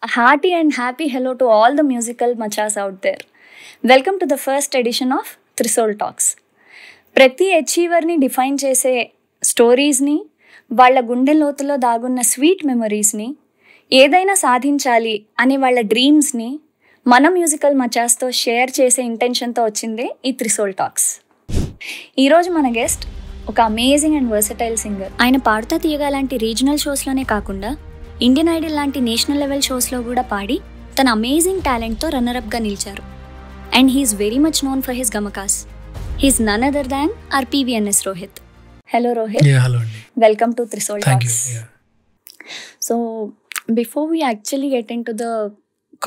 A hearty and happy hello to all the musical machas out there. Welcome to the first edition of Trisol Talks. ప్రతి అచీవర్ని define చేసే స్టోరీస్ని, వాళ్ళ గుండె లోతులో దాగున్న sweet మెమరీస్ని, ఏదైనా సాధించాలి అనే వాళ్ళ డ్రీమ్స్ని మన మ్యూజికల్ మచాస్తో షేర్ చేసే ఇంటెన్షన్తో వచ్చిందే ఈ త్రిసోల్ టాక్స్. ఈరోజు మన గెస్ట్ ఒక అమేజింగ్ అండ్ వర్సటైల్ సింగర్. ఆయన పాడుతా తీయగా లాంటి రీజనల్ షోస్లోనే కాకుండా ఇండియన్ ఐడల్ లాంటి నేషనల్ లెవెల్ షోస్లో కూడా పాడి తన అమేజింగ్ టాలెంట్తో రన్నరప్గా నిలిచారు. And he's very much known for his gamakas. He's none other than R PVNS Rohit. Hello Rohit. Welcome to Trisoul Talks. So before we actually get into the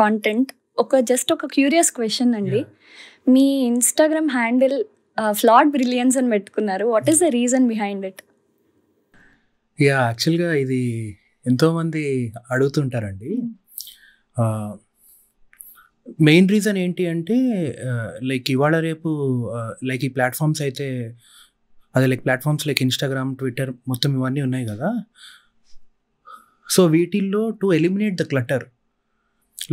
content, ఒక curious question అండి. మీ ఇన్స్టాగ్రామ్ హ్యాండిల్ ఫ్లాడ్ బ్రిలియన్స్ అని పెట్టుకున్నారు. What is the reason behind it? యాక్చువల్గా ఇది ఎంతోమంది అడుగుతుంటారండి. Main reason ఏంటి అంటే లైక్ ఇవాళ రేపు లైక్ ఈ ప్లాట్ఫామ్స్ అయితే అదే like platforms like Instagram, Twitter మొత్తం ఇవన్నీ ఉన్నాయి కదా. సో వీటిల్లో to eliminate the clutter,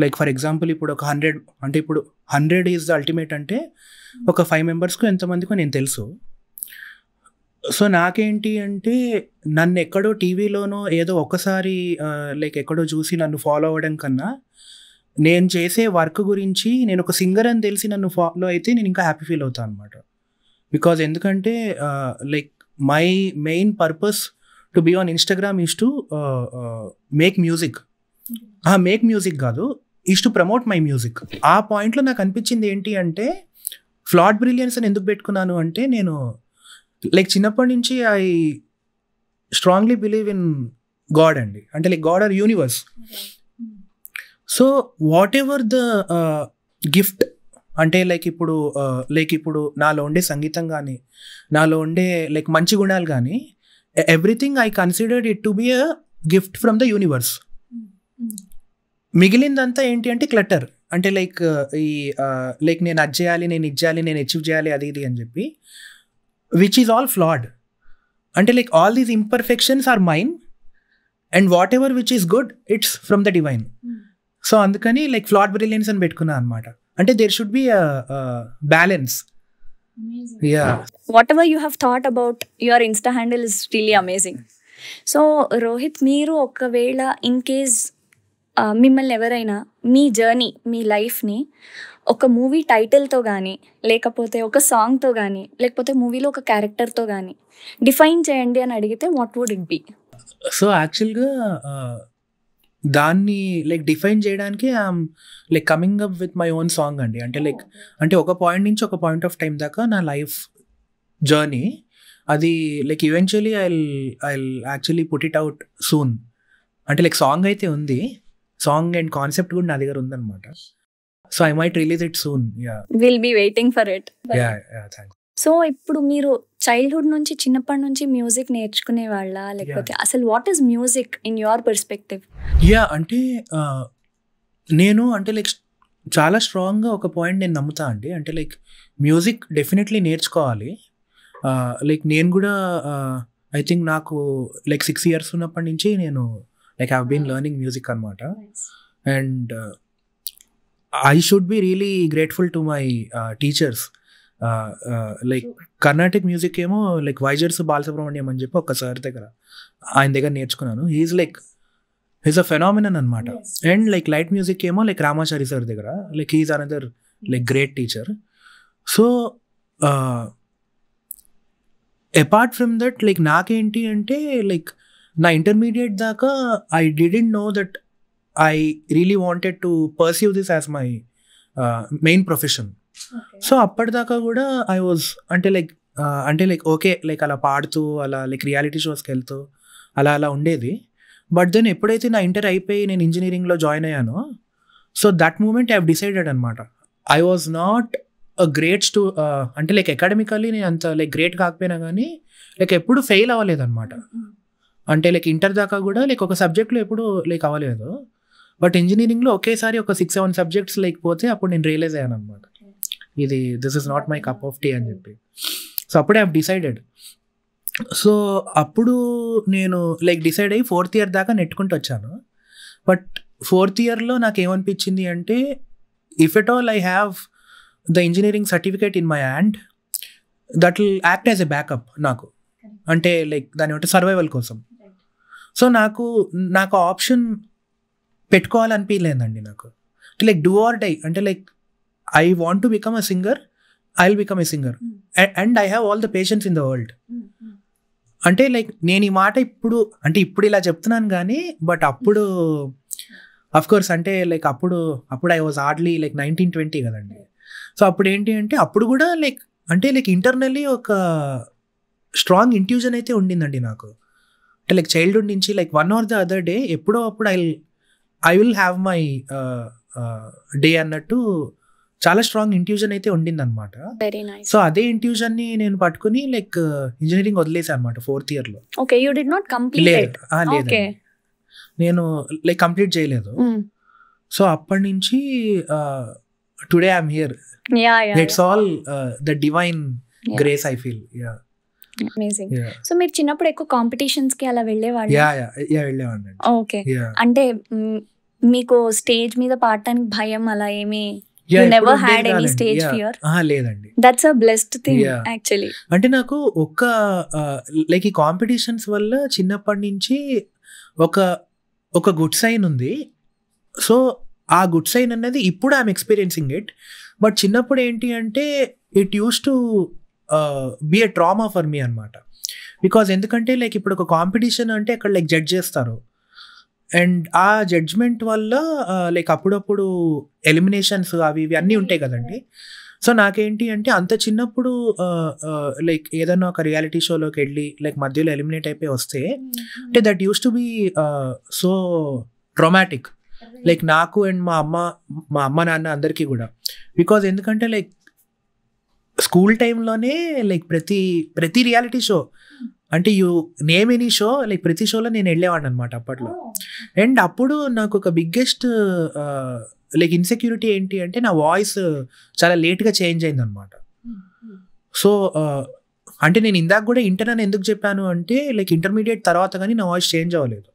like for example ఇప్పుడు ఒక 100 అంటే ఇప్పుడు 100 ఈజ్ ద అల్టిమేట్ అంటే ఒక 5 మెంబర్స్కు ఎంతమందికో నేను తెలుసు. సో నాకేంటి అంటే నన్ను ఎక్కడో టీవీలోనో ఏదో ఒకసారి లైక్ ఎక్కడో చూసి నన్ను ఫాలో అవ్వడం కన్నా నేను చేసే వర్క్ గురించి నేను ఒక సింగర్ అని తెలిసి నన్ను ఫాలో అయితే నేను ఇంకా హ్యాపీ ఫీల్ అవుతాను అనమాట. బికాజ్ ఎందుకంటే like my main purpose to be on Instagram is to make music. Make music కాదు, is to promote my music. ఆ పాయింట్లో నాకు అనిపించింది ఏంటి అంటే ఫ్లాడ్ బ్రిలియన్స్ అని ఎందుకు పెట్టుకున్నాను అంటే నేను లైక్ చిన్నప్పటి నుంచి I strongly believe in god అండి. అంటే like god or universe. So whatever the gift అంటే లైక్ ఇప్పుడు నాలో ఉండే సంగీతం కానీ, నాలో ఉండే లైక్ మంచి గుణాలు కానీ, everything I considered it to be a gift from the universe. మిగిలిందంతా ఏంటి అంటే క్లటర్. అంటే లైక్ లైక్ నేను అది చేయాలి, నేను ఇది చేయాలి, నేను అచీవ్ చేయాలి, అది ఇది అని చెప్పి, which is all flawed. అంటే like all these imperfections are mine and whatever which is good, it's from the divine. So అందుకని like flawed brilliance అని పెట్టుకున్నా అనమాట. అంటే there should be a balance. Amazing. Yeah. Whatever you have thought about your Insta handle is really amazing. So Rohit, మీరు ఒకవేళ in case మిమ్మల్ని ఎవరైనా మీ journey, మీ లైఫ్ని ఒక మూవీ టైటిల్తో కానీ, లేకపోతే ఒక సాంగ్తో కానీ, లేకపోతే మూవీలో ఒక క్యారెక్టర్తో కానీ డిఫైన్ చేయండి అని అడిగితే what would it be? So యాక్చువల్గా దాన్ని లైక్ డిఫైన్ చేయడానికి I'm like coming up with my own song అండి. అంటే లైక్ అంటే ఒక పాయింట్ నుంచి ఒక పాయింట్ ఆఫ్ టైం దాకా నా లైఫ్ జర్నీ అది like eventually I actually put it out soon. అంటే లైక్ సాంగ్ అయితే ఉంది, సాంగ్ అండ్ కాన్సెప్ట్ కూడా నా దగ్గర ఉందన్నమాట. So I might release it soon. Will be waiting for it. Thanks. So ఇప్పుడు మీరు చైల్డ్హుడ్ నుంచి, చిన్నప్పటి నుంచి మ్యూజిక్ నేర్చుకునే వాళ్ళ, లేకపోతే అసలు what is music in your perspective? అంటే నేను అంటే లైక్ చాలా స్ట్రాంగ్గా ఒక పాయింట్ నేను నమ్ముతా అండి. అంటే లైక్ మ్యూజిక్ డెఫినెట్లీ నేర్చుకోవాలి. లైక్ నేను కూడా ఐ థింక్ నాకు లైక్ 6 years ఉన్నప్పటి నుంచి నేను like have been learning music అనమాట. And I should be really grateful to my teachers. Like Carnatic music ఏమో లైక్ వైజర్స్ బాలసుబ్రహ్మణ్యం అని చెప్పి ఒక సార్ దగ్గర, ఆయన దగ్గర నేర్చుకున్నాను. హీస్ అ ఫెనామినన్ అనమాట. అండ్ లైక్ లైట్ మ్యూజిక్ ఏమో లైక్ రామాచారి సార్ దగ్గర, like he's another like great teacher. So apart from that like నాకేంటి అంటే లైక్ నా ఇంటర్మీడియట్ దాకా I didn't know that I really wanted to pursue this as my main profession. So అప్పటిదాకా కూడా I was అంటే like okay like అలా పాడుతూ అలా లైక్ రియాలిటీ షోస్కి వెళ్తూ అలా ఉండేది. బట్ దెన్ ఎప్పుడైతే నా ఇంటర్ అయిపోయి నేను ఇంజనీరింగ్లో జాయిన్ అయ్యానో, so that moment I have decided అనమాట. I was not a great అంటే లైక్ అకాడమికల్లీ నేను అంత లైక్ గ్రేట్ కాకపోయినా కానీ లైక్ ఎప్పుడు ఫెయిల్ అవ్వలేదన్నమాట. అంటే లైక్ ఇంటర్ దాకా కూడా లైక్ ఒక సబ్జెక్ట్లో ఎప్పుడు లైక్ అవ్వలేదు. బట్ ఇంజనీరింగ్లో ఒకేసారి ఒక 6-7 సబ్జెక్ట్స్ లేకపోతే అప్పుడు నేను రియలైజ్ అయ్యాను అనమాట, this is not my cup of tea అని చెప్పి. సో అప్పుడే ఐ హావ్ డిసైడెడ్. సో అప్పుడు నేను లైక్ డిసైడ్ అయ్యి 4th year దాకా నెట్టుకుంటూ వచ్చాను. బట్ 4th ఇయర్లో నాకు ఏమనిపించింది అంటే if at all I have the engineering certificate in my hand that will act as a backup నాకు, అంటే లైక్ దాని అంటే సర్వైవల్ కోసం. సో నాకు ఆప్షన్ పెట్టుకోవాలనిపించలేదండి నాకు. లైక్ డూ ఆర్ డై, అంటే like I want to become a singer, I will become a singer and I have all the patience in the world. అంటే like నేను ఈ మాట ఇప్పుడు ఇలా చెప్తున్నాను కానీ బట్ అప్పుడు అఫ్ కోర్స్ అంటే లైక్ అప్పుడు ఐ వాజ్ హార్డ్లీ లైక్ 19-20 కదండి. సో అప్పుడు ఏంటి అంటే అప్పుడు కూడా లైక్ అంటే లైక్ ఇంటర్నల్లీ ఒక స్ట్రాంగ్ ఇంట్యూజన్ అయితే ఉండిందండి నాకు. అంటే లైక్ చైల్డ్హుడ్ నుంచి like one or the other day ఎప్పుడో అప్పుడు I will have my day అన్నట్టు చాలా స్ట్రాంగ్ ఇంట్యూజన్ అయితే ఉండిందనమాట. సో అదే ఇంట్యూజన్ ని నేను పట్టుకుని లైక్ ఇంజనీరింగ్ వదిలేసాను అనమాట 4th ఇయర్లో. Okay, you did not complete? లేదు, నేను లైక్ కంప్లీట్ చేయలేదు. సో అప్పటి నుంచి today I'm here. It's all the divine grace I feel. Amazing. So మీరు చిన్నప్పుడు ఎక్కువ కాంపిటీషన్స్ కి అలా వెళ్ళేవాళ్ళు? వెళ్ళేవాడిని. ఓకే, అంటే మీకు స్టేజ్ మీద పాడటానికి భయం అలా ఏమి? You never had any stage fear? లేదండి. That's a blessed thing actually. అంటే నాకు లైక్ ఈ కాంపిటీషన్స్ వల్ల చిన్నప్పటి నుంచి ఒక గుడ్ సైన్ ఉంది. సో ఆ గుడ్ సైన్ అన్నది ఇప్పుడు ఐఎమ్ ఎక్స్పీరియన్సింగ్ ఇట్. బట్ చిన్నప్పుడు ఏంటి అంటే it use to be a trauma for me అనమాట. బికాజ్ ఎందుకంటే లైక్ ఇప్పుడు ఒక కాంపిటీషన్ అంటే అక్కడ లైక్ జడ్జ్ చేస్తారు అండ్ ఆ జడ్జ్మెంట్ వల్ల లైక్ అప్పుడప్పుడు ఎలిమినేషన్స్ అవి ఇవి అన్నీ ఉంటాయి కదండి. సో నాకేంటి అంటే అంత చిన్నప్పుడు లైక్ ఏదైనా ఒక రియాలిటీ షోలోకి వెళ్ళి లైక్ మధ్యలో ఎలిమినేట్ అయిపోయి వస్తే అంటే that use to be so traumatic like నాకు అండ్ మా అమ్మ నాన్న అందరికీ కూడా. బికాజ్ ఎందుకంటే లైక్ స్కూల్ టైంలోనే లైక్ ప్రతి రియాలిటీ షో అంటే you name any show like ప్రతి షోలో నేను వెళ్ళేవాడిని అనమాట అప్పట్లో. అండ్ అప్పుడు నాకు ఒక బిగ్గెస్ట్ లైక్ ఇన్సెక్యూరిటీ ఏంటి అంటే నా వాయిస్ చాలా లేట్గా చేంజ్ అయింది అనమాట. సో అంటే నేను ఇందాక కూడా ఇంటర్ అని ఎందుకు చెప్పాను అంటే లైక్ ఇంటర్మీడియట్ తర్వాత కానీ నా వాయిస్ చేంజ్ అవ్వలేదు.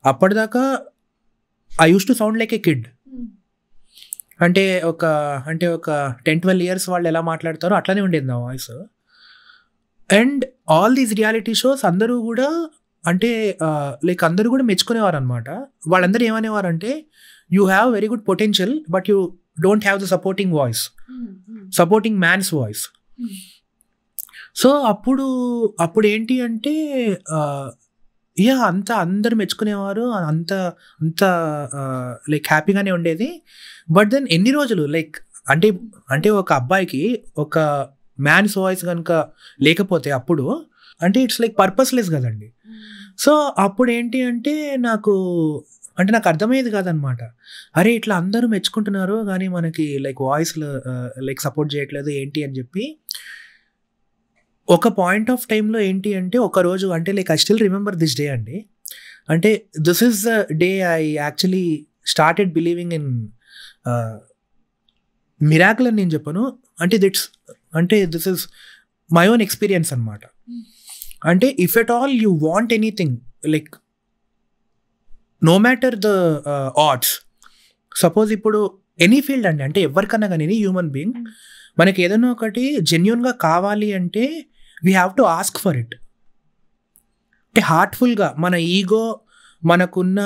అప్పటిదాకా I used to sound like A kid. అంటే ఒక 10-12 ఇయర్స్ వాళ్ళు ఎలా మాట్లాడతారో అట్లానే ఉండేది నా voice. And all these reality shows అందరూ కూడా అంటే లైక్ అందరూ కూడా మెచ్చుకునేవారు అనమాట. వాళ్ళందరూ ఏమనేవారు అంటే you have very good potential but you don't have the supporting voice, supporting man's voice. So అప్పుడు ఏంటి అంటే అంత అందరు మెచ్చుకునేవారు, అంత లైక్ హ్యాపీగానే ఉండేది. బట్ దెన్ ఎన్ని రోజులు లైక్ అంటే ఒక అబ్బాయికి ఒక మ్యాన్స్ వాయిస్ కనుక లేకపోతే అప్పుడు అంటే ఇట్స్ లైక్ పర్పస్లెస్ కదండి. సో అప్పుడు ఏంటి అంటే నాకు అర్థమయ్యేది కాదనమాట. అరే ఇట్లా అందరూ మెచ్చుకుంటున్నారు కానీ మనకి లైక్ వాయిస్ లైక్ సపోర్ట్ చేయట్లేదు ఏంటి అని చెప్పి ఒక పాయింట్ ఆఫ్ టైంలో ఏంటి అంటే ఒక రోజు అంటే like I still remember this day అండి. అంటే this is the day I actually started believing in miracle అని నేను చెప్పను. అంటే this is my own experience అనమాట. అంటే if at all you want anything like no matter the odds, suppose ఇప్పుడు any field అండి అంటే ఎవరికన్నా కానీ ఎనీ హ్యూమన్ బీయింగ్ మనకి ఏదైనా ఒకటి జెన్యున్గా కావాలి అంటే we have to ask for it. అంటే హార్ట్ఫుల్గా మన ఈగో మనకున్న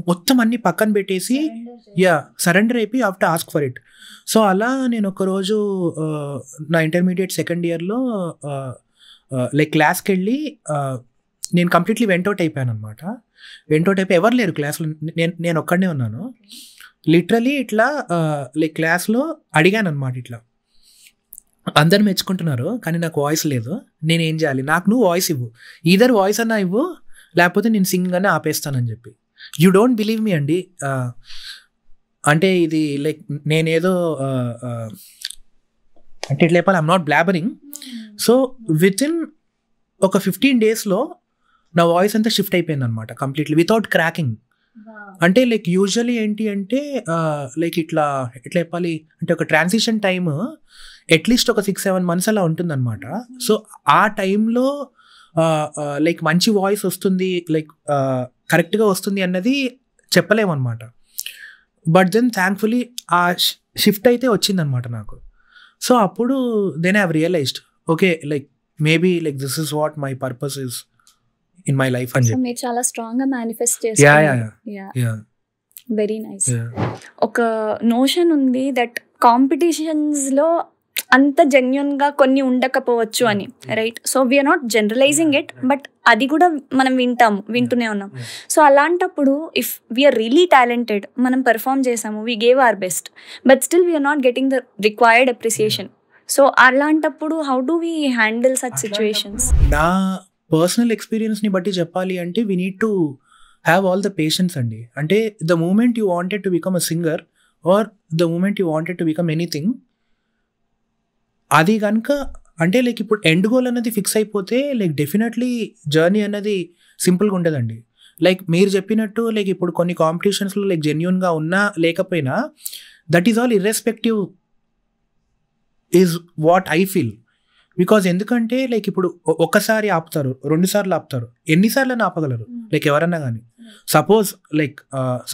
మొత్తం అన్ని పక్కన పెట్టేసి సరెండర్ అయిపోయి have to ask for it. So అలా నేను ఒకరోజు నా ఇంటర్మీడియట్ సెకండ్ ఇయర్లో లైక్ క్లాస్కి వెళ్ళి నేను కంప్లీట్లీ వెంటౌట్ అయిపోయాను అనమాట. వెంటౌట్ అయిపోయి ఎవరు లేరు క్లాస్లో, నేను ఒక్కడనే ఉన్నాను. లిటరలీ ఇట్లా లైక్ క్లాస్లో అడిగాను అనమాట, ఇట్లా అందరు మెచ్చుకుంటున్నారు కానీ నాకు వాయిస్ లేదు, నేనేం చేయాలి, నాకు నువ్వు వాయిస్ ఇవ్వు, ఈధర్ వాయిస్ అన్నా ఇవ్వు లేకపోతే నేను సింగింగ్ అనే ఆపేస్తానని చెప్పి. యూ డోంట్ బిలీవ్ మీ అండి. అంటే ఇది లైక్ నేనేదో అంటే ఇట్లా చెప్పాలి, I'm not blabbering. So with in ఒక 15 daysలో నా వాయిస్ అంతా షిఫ్ట్ అయిపోయింది అనమాట కంప్లీట్లీ వితౌట్ క్రాకింగ్. అంటే లైక్ యూజువల్లీ ఏంటి అంటే లైక్ ఇట్లా చెప్పాలి అంటే ఒక ట్రాన్సిషన్ టైమ్ అట్లీస్ట్ ఒక 6-7 months అలా ఉంటుందన్నమాట. సో ఆ టైంలో లైక్ మంచి వాయిస్ వస్తుంది, లైక్ కరెక్ట్గా వస్తుంది అన్నది చెప్పలేమన్నమాట. బట్ దెన్ థ్యాంక్ఫుల్లీ ఆ షిఫ్ట్ అయితే వచ్చిందనమాట నాకు. సో అప్పుడు then I have realized okay like maybe like this is what my purpose is in my life అని చెప్పి. మీరు చాలా స్ట్రాంగ్ గా మేనిఫెస్ట్ యా చేస్తారు. Very nice. ఒక నోషన్ ఉంది దట్ కాంపిటీషన్స్ లో అంత జెన్యున్ గా కొన్ని ఉండకపోవచ్చు అని, right? So we are not generalizing it, but అది కూడా మనం వింటూనే ఉన్నాం. సో అలాంటప్పుడు ఇఫ్ వీఆర్ రియలీ టాలెంటెడ్, మనం పెర్ఫామ్ చేసాము, we gave our best, but still we're not getting the required appreciation. So అలాంటప్పుడు how do we handle such situations? నా పర్సనల్ ఎక్స్పీరియన్స్ని బట్టి చెప్పాలి అంటే we need to have all the patience అండి. అంటే the moment you wanted to become a singer or the moment you wanted to become anything, అది కనుక అంటే లైక్ ఇప్పుడు ఎండ్ గోల్ అనేది ఫిక్స్ అయిపోతే లైక్ డెఫినెట్లీ జర్నీ అనేది సింపుల్గా ఉంటుందండి. లైక్ మీరు చెప్పినట్టు లైక్ ఇప్పుడు కొన్ని కాంపిటీషన్స్లో లైక్ జెన్యున్గా ఉన్నా లేకపోయినా that is all irrespective is what I feel. Because ఎందుకంటే లైక్ ఇప్పుడు ఒక్కసారి ఆపుతారు, 2 సార్లు ఆపుతారు, ఎన్నిసార్లు అని ఆపగలరు లైక్ ఎవరన్నా కానీ.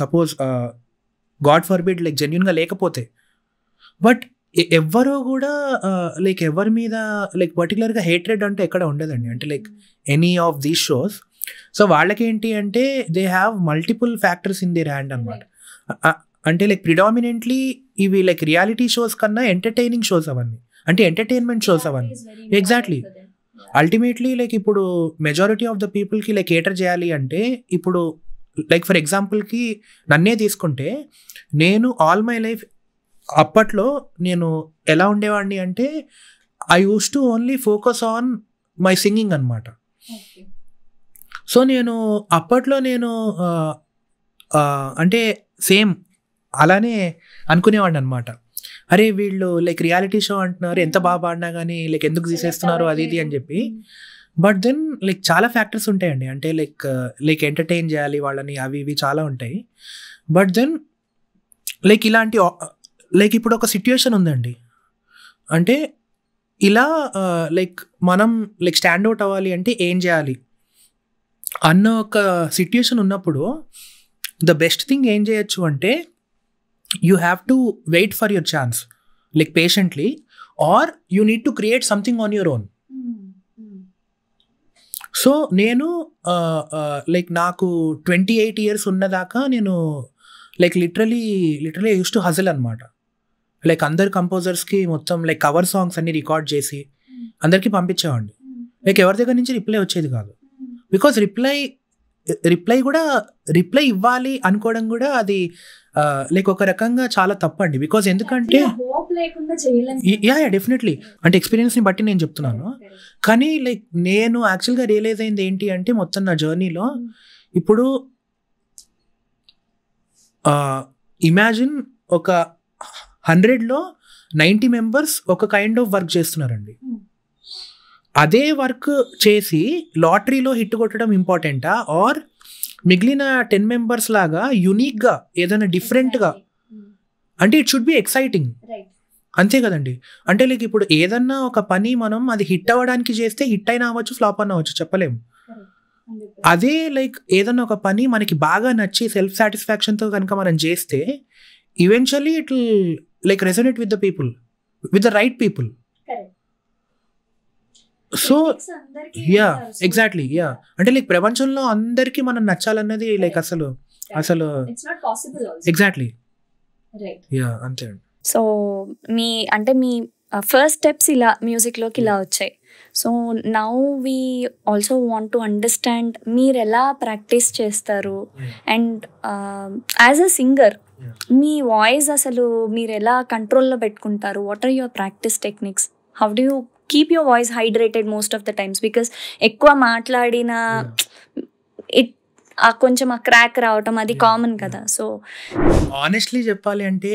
సపోజ్ గాడ్ ఫర్బిడ్ లైక్ జెన్యున్గా లేకపోతే, బట్ ఎవ్వరూ కూడా లైక్ ఎవరి మీద లైక్ పర్టికులర్గా హేట్రెడ్ అంటే ఎక్కడ ఉండదండి. అంటే like any of these shows, so వాళ్ళకేంటి అంటే they have multiple factors in their hand అనమాట. అంటే లైక్ ప్రిడామినెంట్లీ ఇవి లైక్ రియాలిటీ షోస్ కన్నా ఎంటర్టైనింగ్ షోస్ అవన్నీ, అంటే ఎంటర్టైన్మెంట్ షోస్ అవన్నీ. ఎగ్జాక్ట్లీ. అల్టిమేట్లీ లైక్ ఇప్పుడు మెజారిటీ ఆఫ్ ద పీపుల్కి లైక్ కేటర్ చేయాలి అంటే, ఇప్పుడు లైక్ ఫర్ ఎగ్జాంపుల్కి నన్నే తీసుకుంటే, నేను ఆల్ మై లైఫ్ అప్పట్లో నేను ఎలా ఉండేవాడిని అంటే I used to only focus on my singing అనమాట. సో నేను అప్పట్లో అంటే సేమ్ అలానే అనుకునేవాడిని అనమాట. అరే వీళ్ళు లైక్ రియాలిటీ షో అంటున్నారు, ఎంత బాగా పాడినా కానీ లైక్ ఎందుకు తీసేస్తున్నారు అది ఇది అని చెప్పి. బట్ దెన్ లైక్ చాలా ఫ్యాక్టర్స్ ఉంటాయండి. అంటే లైక్ ఎంటర్టైన్ చేయాలి వాళ్ళని, అవి ఇవి చాలా ఉంటాయి. బట్ దెన్ లైక్ ఇలాంటి లైక్ ఇప్పుడు ఒక సిట్యుయేషన్ ఉందండి, అంటే ఇలా లైక్ మనం లైక్ స్టాండ్ అవుట్ అవ్వాలి అంటే ఏం చేయాలి అన్న ఒక సిట్యుయేషన్ ఉన్నప్పుడు ద బెస్ట్ థింగ్ ఏం చేయొచ్చు అంటే you have to wait for your chance like patiently, or you need to create something on your own. So నేను లైక్ నాకు 28 years ఉన్నదాకా నేను like literally use to hustle అనమాట. లైక్ అందరు కంపోజర్స్కి మొత్తం లైక్ కవర్ సాంగ్స్ అన్ని రికార్డ్ చేసి అందరికీ పంపించేవాడిని. లైక్ ఎవరి దగ్గర నుంచి రిప్లై వచ్చేది కాదు. బికాజ్ రిప్లై ఇవ్వాలి అనుకోవడం కూడా అది లైక్ ఒక రకంగా చాలా తప్పండి. బికాజ్ ఎందుకంటే యా డెఫినెట్లీ అంటే ఎక్స్పీరియన్స్ని బట్టి నేను చెప్తున్నాను. కానీ లైక్ నేను యాక్చువల్గా రియలైజ్ అయింది ఏంటి అంటే మొత్తం నా జర్నీలో, ఇప్పుడు ఇమాజిన్ ఒక 100లో 90 members ఒక కైండ్ ఆఫ్ వర్క్ చేస్తున్నారండి. అదే వర్క్ చేసి లాటరీలో హిట్ కొట్టడం ఇంపార్టెంటా, ఆర్ మిగిలిన 10 members లాగా యూనిక్గా ఏదైనా డిఫరెంట్గా, అంటే ఇట్ షుడ్ బి ఎక్సైటింగ్, అంతే కదండి. అంటే లైక్ ఇప్పుడు ఏదన్నా ఒక పని మనం అది హిట్ అవ్వడానికి చేస్తే హిట్ అయినా అవ్వచ్చు, ఫ్లాప్ అయినా అవ్వచ్చు, చెప్పలేము. అదే లైక్ ఏదన్నా ఒక పని మనకి బాగా నచ్చి సెల్ఫ్ సాటిస్ఫాక్షన్తో కనుక మనం చేస్తే eventually it will like resonate with the people, with the right people. So yeah exactly yeah అంటే లైక్ ప్రపంచంలో అందరికీ మనం నచ్చాలన్నది లైక్ అసలు ఎగ్జాక్ట్లీ యా అంతే. సో మీ ఫస్ట్ స్టెప్స్ ఇలా మ్యూజిక్లోకి ఇలా వచ్చాయి. So now we also want to understand మీరు ఎలా ప్రాక్టీస్ చేస్తారు, అండ్ యాజ్ అ సింగర్ మీ వాయిస్ అసలు మీరు ఎలా కంట్రోల్లో పెట్టుకుంటారు, what are your practice techniques, how do you keep your voice hydrated most of the times? Because ఎక్కువ మాట్లాడిన కొంచెం ఆ క్రాక్ రావటం అది కామన్ కదా. సో ఆనెస్ట్లీ చెప్పాలి అంటే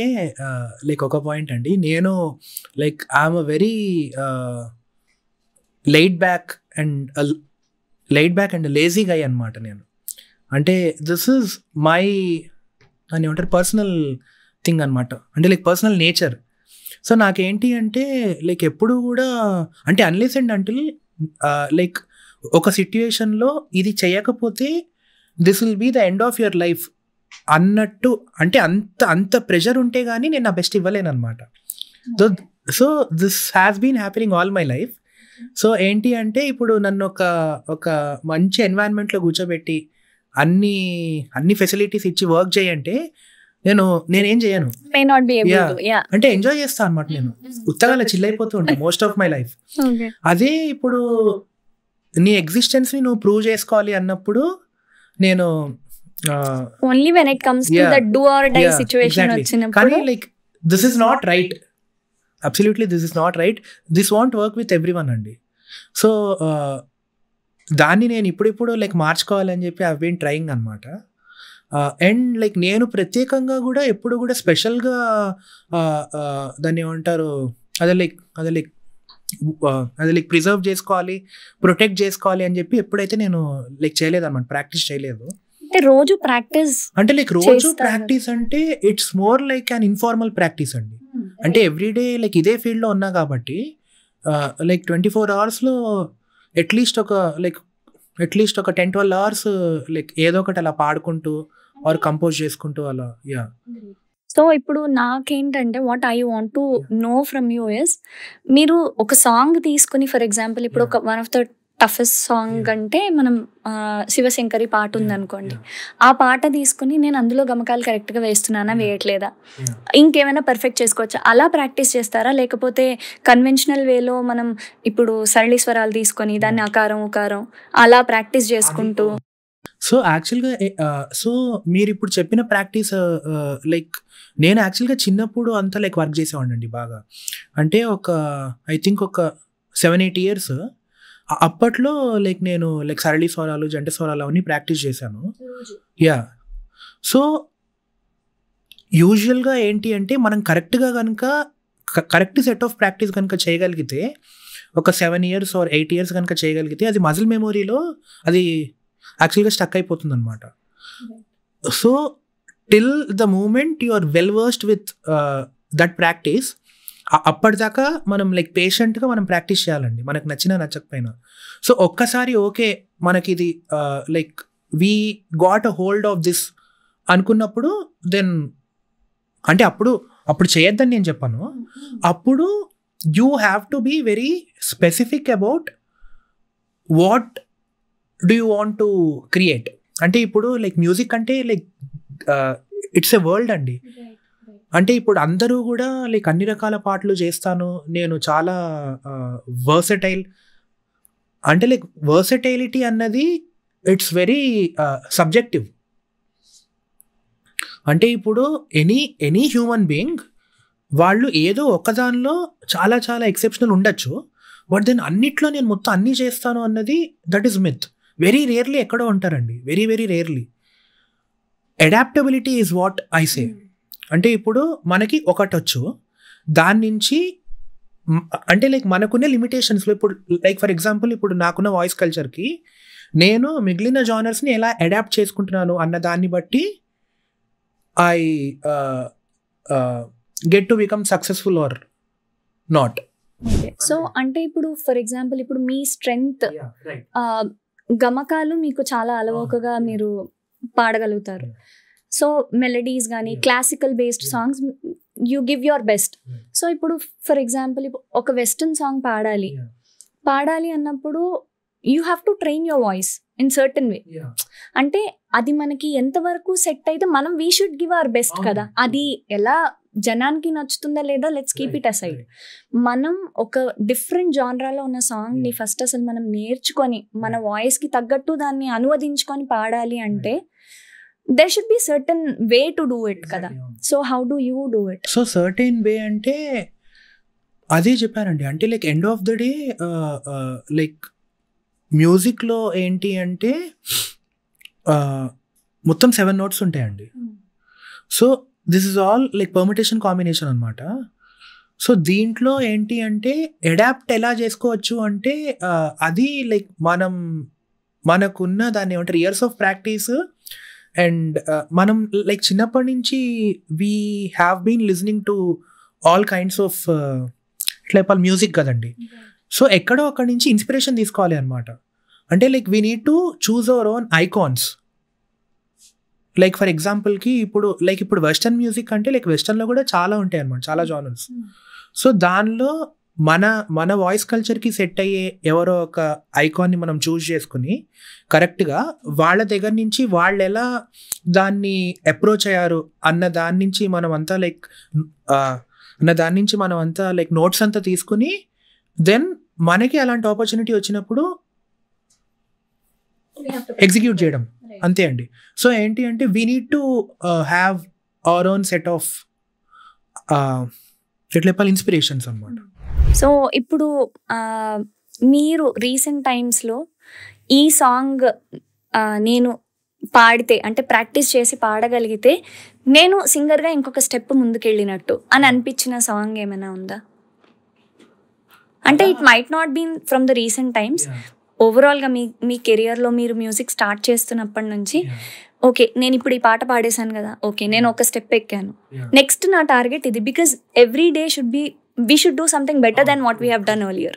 లైక్ ఒక పాయింట్ అండి, నేను like I'm a very laid back and lazy guy అనమాట నేను. అంటే దిస్ ఈజ్ మై అని ఏమంటారు పర్సనల్ థింగ్ అనమాట, అంటే లైక్ పర్సనల్ నేచర్. సో నాకేంటి అంటే లైక్ ఎప్పుడు కూడా అంటే అన్లెస్ అండ్ అంటిల్ లైక్ ఒక సిట్యుయేషన్లో ఇది చేయకపోతే this will be the end of your life అన్నట్టు, అంటే అంత అంత ప్రెషర్ ఉంటే కానీ నేను నా బెస్ట్ ఇవ్వలేను అనమాట. So this has been happening all my life. So ఏంటి అంటే ఇప్పుడు నన్ను ఒక మంచి ఎన్వైరన్మెంట్లో కూర్చోబెట్టి అన్ని ఫెసిలిటీస్ ఇచ్చి వర్క్ చేయంటే నేనేం చేయను, అంటే ఎంజాయ్ చేస్తాను అనమాట. నేను ఉత్తగా చిల్ అయిపోతూ ఉంటాను మోస్ట్ ఆఫ్ మై లైఫ్. అదే ఇప్పుడు నీ ఎగ్జిస్టెన్స్ ని నువ్వు ప్రూవ్ చేసుకోవాలి అన్నప్పుడు నేను only when it comes to that do or die situation వచ్చినప్పుడు, కానీ like this is not right, absolutely this is not right, this won't work with everyone అండి. సో దాన్ని నేను ఇప్పుడు లైక్ మార్చుకోవాలని చెప్పి ఐ బీన్ ట్రయింగ్ అనమాట. అండ్ లైక్ నేను ప్రత్యేకంగా కూడా ఎప్పుడు కూడా స్పెషల్గా దాన్ని ఏమంటారు, అదే లైక్ ప్రిజర్వ్ చేసుకోవాలి, ప్రొటెక్ట్ చేసుకోవాలి అని చెప్పి ఎప్పుడైతే నేను లైక్ చేయలేదు అనమాట, ప్రాక్టీస్ చేయలేదు. అంటే రోజు ప్రాక్టీస్ అంటే లైక్ రోజు ప్రాక్టీస్ అంటే it's more like an informal practice అండి. అంటే ఎవ్రీడే లైక్ ఇదే ఫీల్డ్లో ఉన్నా కాబట్టి లైక్ 24 అవర్స్లో అట్లీస్ట్ ఒక 10-12 అవర్స్ లైక్ ఏదో ఒకటి అలా పాడుకుంటూ ఆర్ కంపోజ్ చేసుకుంటూ అలా. యా. సో ఇప్పుడు నాకేంటంటే what I want to know from you is, మీరు ఒక సాంగ్ తీసుకుని ఫర్ ఎగ్జాంపుల్ ఇప్పుడు ఒక one of the toughest song అంటే మనం శివశంకరి పాట ఉందనుకోండి, ఆ పాట తీసుకుని నేను అందులో గమకాలు కరెక్ట్గా వేస్తున్నానా వేయట్లేదా, ఇంకేమైనా పర్ఫెక్ట్ చేసుకోవచ్చా, అలా ప్రాక్టీస్ చేస్తారా? లేకపోతే కన్వెన్షనల్ వేలో మనం ఇప్పుడు సరళి స్వరాలు తీసుకొని దాన్ని అకారం ఉకారం అలా ప్రాక్టీస్ చేసుకుంటూ? సో యాక్చువల్గా సో మీరు ఇప్పుడు చెప్పిన ప్రాక్టీస్ లైక్ నేను యాక్చువల్గా చిన్నప్పుడు అంతా లైక్ వర్క్ చేసేవాడిని అండి బాగా. అంటే ఐ థింక్ ఒక 7-8 ఇయర్స్ అప్పట్లో లైక్ నేను లైక్ సరళి స్వరాలు, జంట స్వరాలు అవన్నీ ప్రాక్టీస్ చేశాను. యా. సో యూజువల్గా ఏంటి అంటే మనం కరెక్ట్గా కనుక కరెక్ట్ సెట్ ఆఫ్ ప్రాక్టీస్ కనుక చేయగలిగితే ఒక 7 ఇయర్స్ ఆర్ 8 ఇయర్స్ కనుక చేయగలిగితే అది మజిల్ మెమొరీలో అది యాక్చువల్గా స్టక్ అయిపోతుంది అనమాట. So till the moment you are well versed with that practice, అప్పటిదాకా మనం లైక్ పేషెంట్గా మనం ప్రాక్టీస్ చేయాలండి, మనకు నచ్చినా నచ్చకపోయినా. సో ఒక్కసారి ఓకే మనకి ఇది like we got a hold of this అనుకున్నప్పుడు దెన్ అంటే అప్పుడు చేయొద్దని నేను చెప్పాను. అప్పుడు you have to be very specific about what do you want to create. అంటే ఇప్పుడు లైక్ మ్యూజిక్ అంటే లైక్ ఇట్స్ ఎ వరల్డ్ అండి. అంటే ఇప్పుడు అందరూ కూడా లైక్ అన్ని రకాల పాటలు చేస్తాను, నేను చాలా వర్సటైల్, అంటే లైక్ వర్సటైలిటీ అన్నది ఇట్స్ వెరీ సబ్జెక్టివ్. అంటే ఇప్పుడు ఎనీ హ్యూమన్ బీయింగ్ వాళ్ళు ఏదో ఒకదానిలో చాలా చాలా ఎక్సెప్షనల్ ఉండొచ్చు, బట్ దెన్ అన్నిట్లో నేను మొత్తం అన్నీ చేస్తాను అన్నది that is myth. Very rarely ఎక్కడో ఉంటారండి, very very rarely. Adaptability is what I say. అంటే ఇప్పుడు మనకి ఒకటి వచ్చు, దాని నుంచి అంటే లైక్ మనకున్న లిమిటేషన్స్లో ఇప్పుడు లైక్ ఫర్ ఎగ్జాంపుల్ ఇప్పుడు నాకున్న వాయిస్ కల్చర్కి నేను మిగిలిన జానర్స్ని ఎలా అడాప్ట్ చేసుకుంటున్నాను అన్న దాన్ని బట్టి I get to become successful or not. So అంటే ఇప్పుడు ఫర్ ఎగ్జాంపుల్ ఇప్పుడు మీ స్ట్రెంగ్త్ గమకాలు మీకు చాలా అలవోకగా మీరు పాడగలుగుతారు. సో మెలడీస్ కానీ classical based songs you give your best. So ఇప్పుడు ఫర్ ఎగ్జాంపుల్ ఒక వెస్టర్న్ సాంగ్ పాడాలి అన్నప్పుడు you have to train your voice in certain way. అంటే అది మనకి ఎంతవరకు సెట్ అయితే మనం we should give our best కదా. అది ఎలా జనానికి నచ్చుతుందా లేదా లెట్స్ కీప్ ఇట్ అసైడ్. మనం ఒక డిఫరెంట్ జానరాలో ఉన్న సాంగ్ని ఫస్ట్ అసలు మనం నేర్చుకొని మన వాయిస్కి తగ్గట్టు దాన్ని అనువదించుకొని పాడాలి అంటే there should be certain way to do it kada. So how do you do it? So certain way అంటే అదే చెప్పానండి. అంటే like end of the day like మ్యూజిక్లో ఏంటి అంటే మొత్తం 7 notes ఉంటాయండి. So this is all like permutation combination అనమాట. సో దీంట్లో ఏంటి అంటే అడాప్ట్ ఎలా చేసుకోవచ్చు అంటే అది లైక్ మనకున్న దాన్ని ఏమంటారు ఇయర్స్ ఆఫ్ ప్రాక్టీస్. అండ్ మనం లైక్ చిన్నప్పటి నుంచి we have been listening to all kinds of ఇట్లా మ్యూజిక్ కదండి. సో ఎక్కడో అక్కడి నుంచి ఇన్స్పిరేషన్ తీసుకోవాలి అనమాట. అంటే like we need to choose our own icons. Like for ఎగ్జాంపుల్కి ఇప్పుడు వెస్టర్న్ మ్యూజిక్ అంటే లైక్ వెస్టర్న్లో కూడా చాలా ఉంటాయి అనమాట, చాలా జానర్స్. సో దానిలో మన వాయిస్ కల్చర్కి సెట్ అయ్యే ఎవరో ఒక ఐకాన్ని మనం చూస్ చేసుకుని కరెక్ట్గా వాళ్ళ దగ్గర నుంచి వాళ్ళు ఎలా దాన్ని అప్రోచ్ అయ్యారు అన్న దాని నుంచి మనం అంతా లైక్ నోట్స్ అంతా తీసుకుని దెన్ మనకి అలాంటి ఆపర్చునిటీ వచ్చినప్పుడు ఎగ్జిక్యూట్ చేయడం, అంతే అండి. సో ఏంటి అంటే we need to have our own set of ఎట్లా చెప్పాలి, ఇన్స్పిరేషన్స్ అన్నమాట. సో ఇప్పుడు మీరు రీసెంట్ టైమ్స్లో ఈ సాంగ్ నేను పాడితే అంటే ప్రాక్టీస్ చేసి పాడగలిగితే నేను సింగర్గా ఇంకొక స్టెప్ ముందుకెళ్ళినట్టు అని అనిపించిన సాంగ్ ఏమైనా ఉందా? అంటే it might not been from the recent times, ఓవరాల్గా మీ కెరియర్లో మీరు మ్యూజిక్ స్టార్ట్ చేస్తున్నప్పటి నుంచి ఓకే నేను ఇప్పుడు ఈ పాట పాడేశాను కదా, ఓకే నేను ఒక స్టెప్ ఎక్కాను, నెక్స్ట్ నా టార్గెట్ ఇది, because every day we should do something better than what we have done earlier.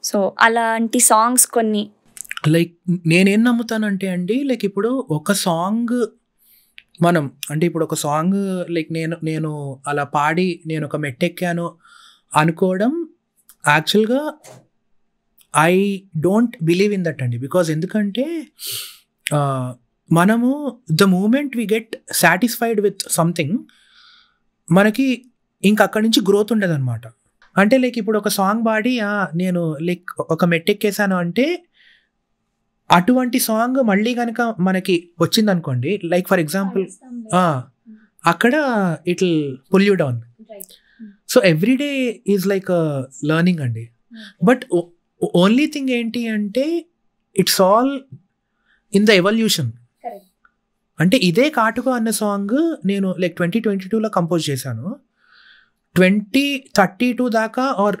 So అలాంటి సాంగ్స్ కొన్ని లైక్ నేనేం నమ్ముతానంటే అండి, లైక్ ఇప్పుడు ఒక సాంగ్ లైక్ నేను అలా పాడి నేను ఒక మెట్టెక్కాను అనుకోవడం యాక్చువల్గా I don't believe in that అండి. బికాజ్ ఎందుకంటే మనము the moment we get satisfied with something మనకి ఇంక అక్కడి నుంచి గ్రోత్ ఉండదు అనమాట. అంటే లైక్ ఇప్పుడు ఒక సాంగ్ పాడి నేను లైక్ ఒక మెట్టెక్కేసాను అంటే అటువంటి సాంగ్ మళ్ళీ కనుక మనకి వచ్చింది అనుకోండి, లైక్ ఫర్ ఎగ్జాంపుల్ అక్కడ it will pull you down. So every day is like learning అండి. బట్ ఓన్లీ థింగ్ ఏంటి అంటే it's all in the evolution. అంటే ఇదే కాటుకో అన్న సాంగ్ నేను లైక్ 2022లో కంపోజ్ చేశాను. 2032 దాకా ఆర్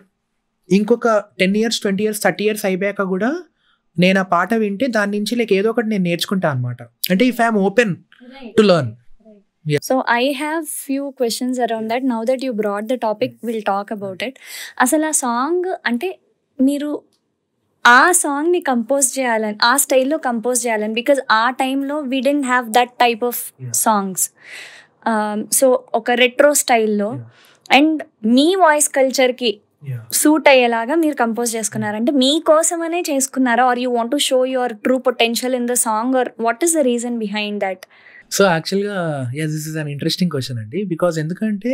ఇంకొక 10 years 20 years 30 years అయిపోయాక కూడా నేను ఆ పాట వింటే దాని నుంచి లైక్ ఏదో ఒకటి నేను నేర్చుకుంటా అనమాట. అంటే if I'm open to learn. So I have few questions around that. Now that you brought the topic will talk about it. అసలు ఆ సాంగ్ అంటే మీరు ఆ సాంగ్ని కంపోజ్ చేయాలని, ఆ స్టైల్లో కంపోజ్ చేయాలని, బికాజ్ ఆ టైంలో we didn't have that type of songs. So ఒక రెట్రో స్టైల్లో అండ్ మీ వాయిస్ కల్చర్కి సూట్ అయ్యేలాగా మీరు కంపోజ్ చేసుకున్నారంటే మీకోసమనే చేసుకున్నారా, or you want to show your true potential in the song, or what is the reason behind that? So యాక్చువల్గా this is an interesting question అండి. బికాజ్ ఎందుకంటే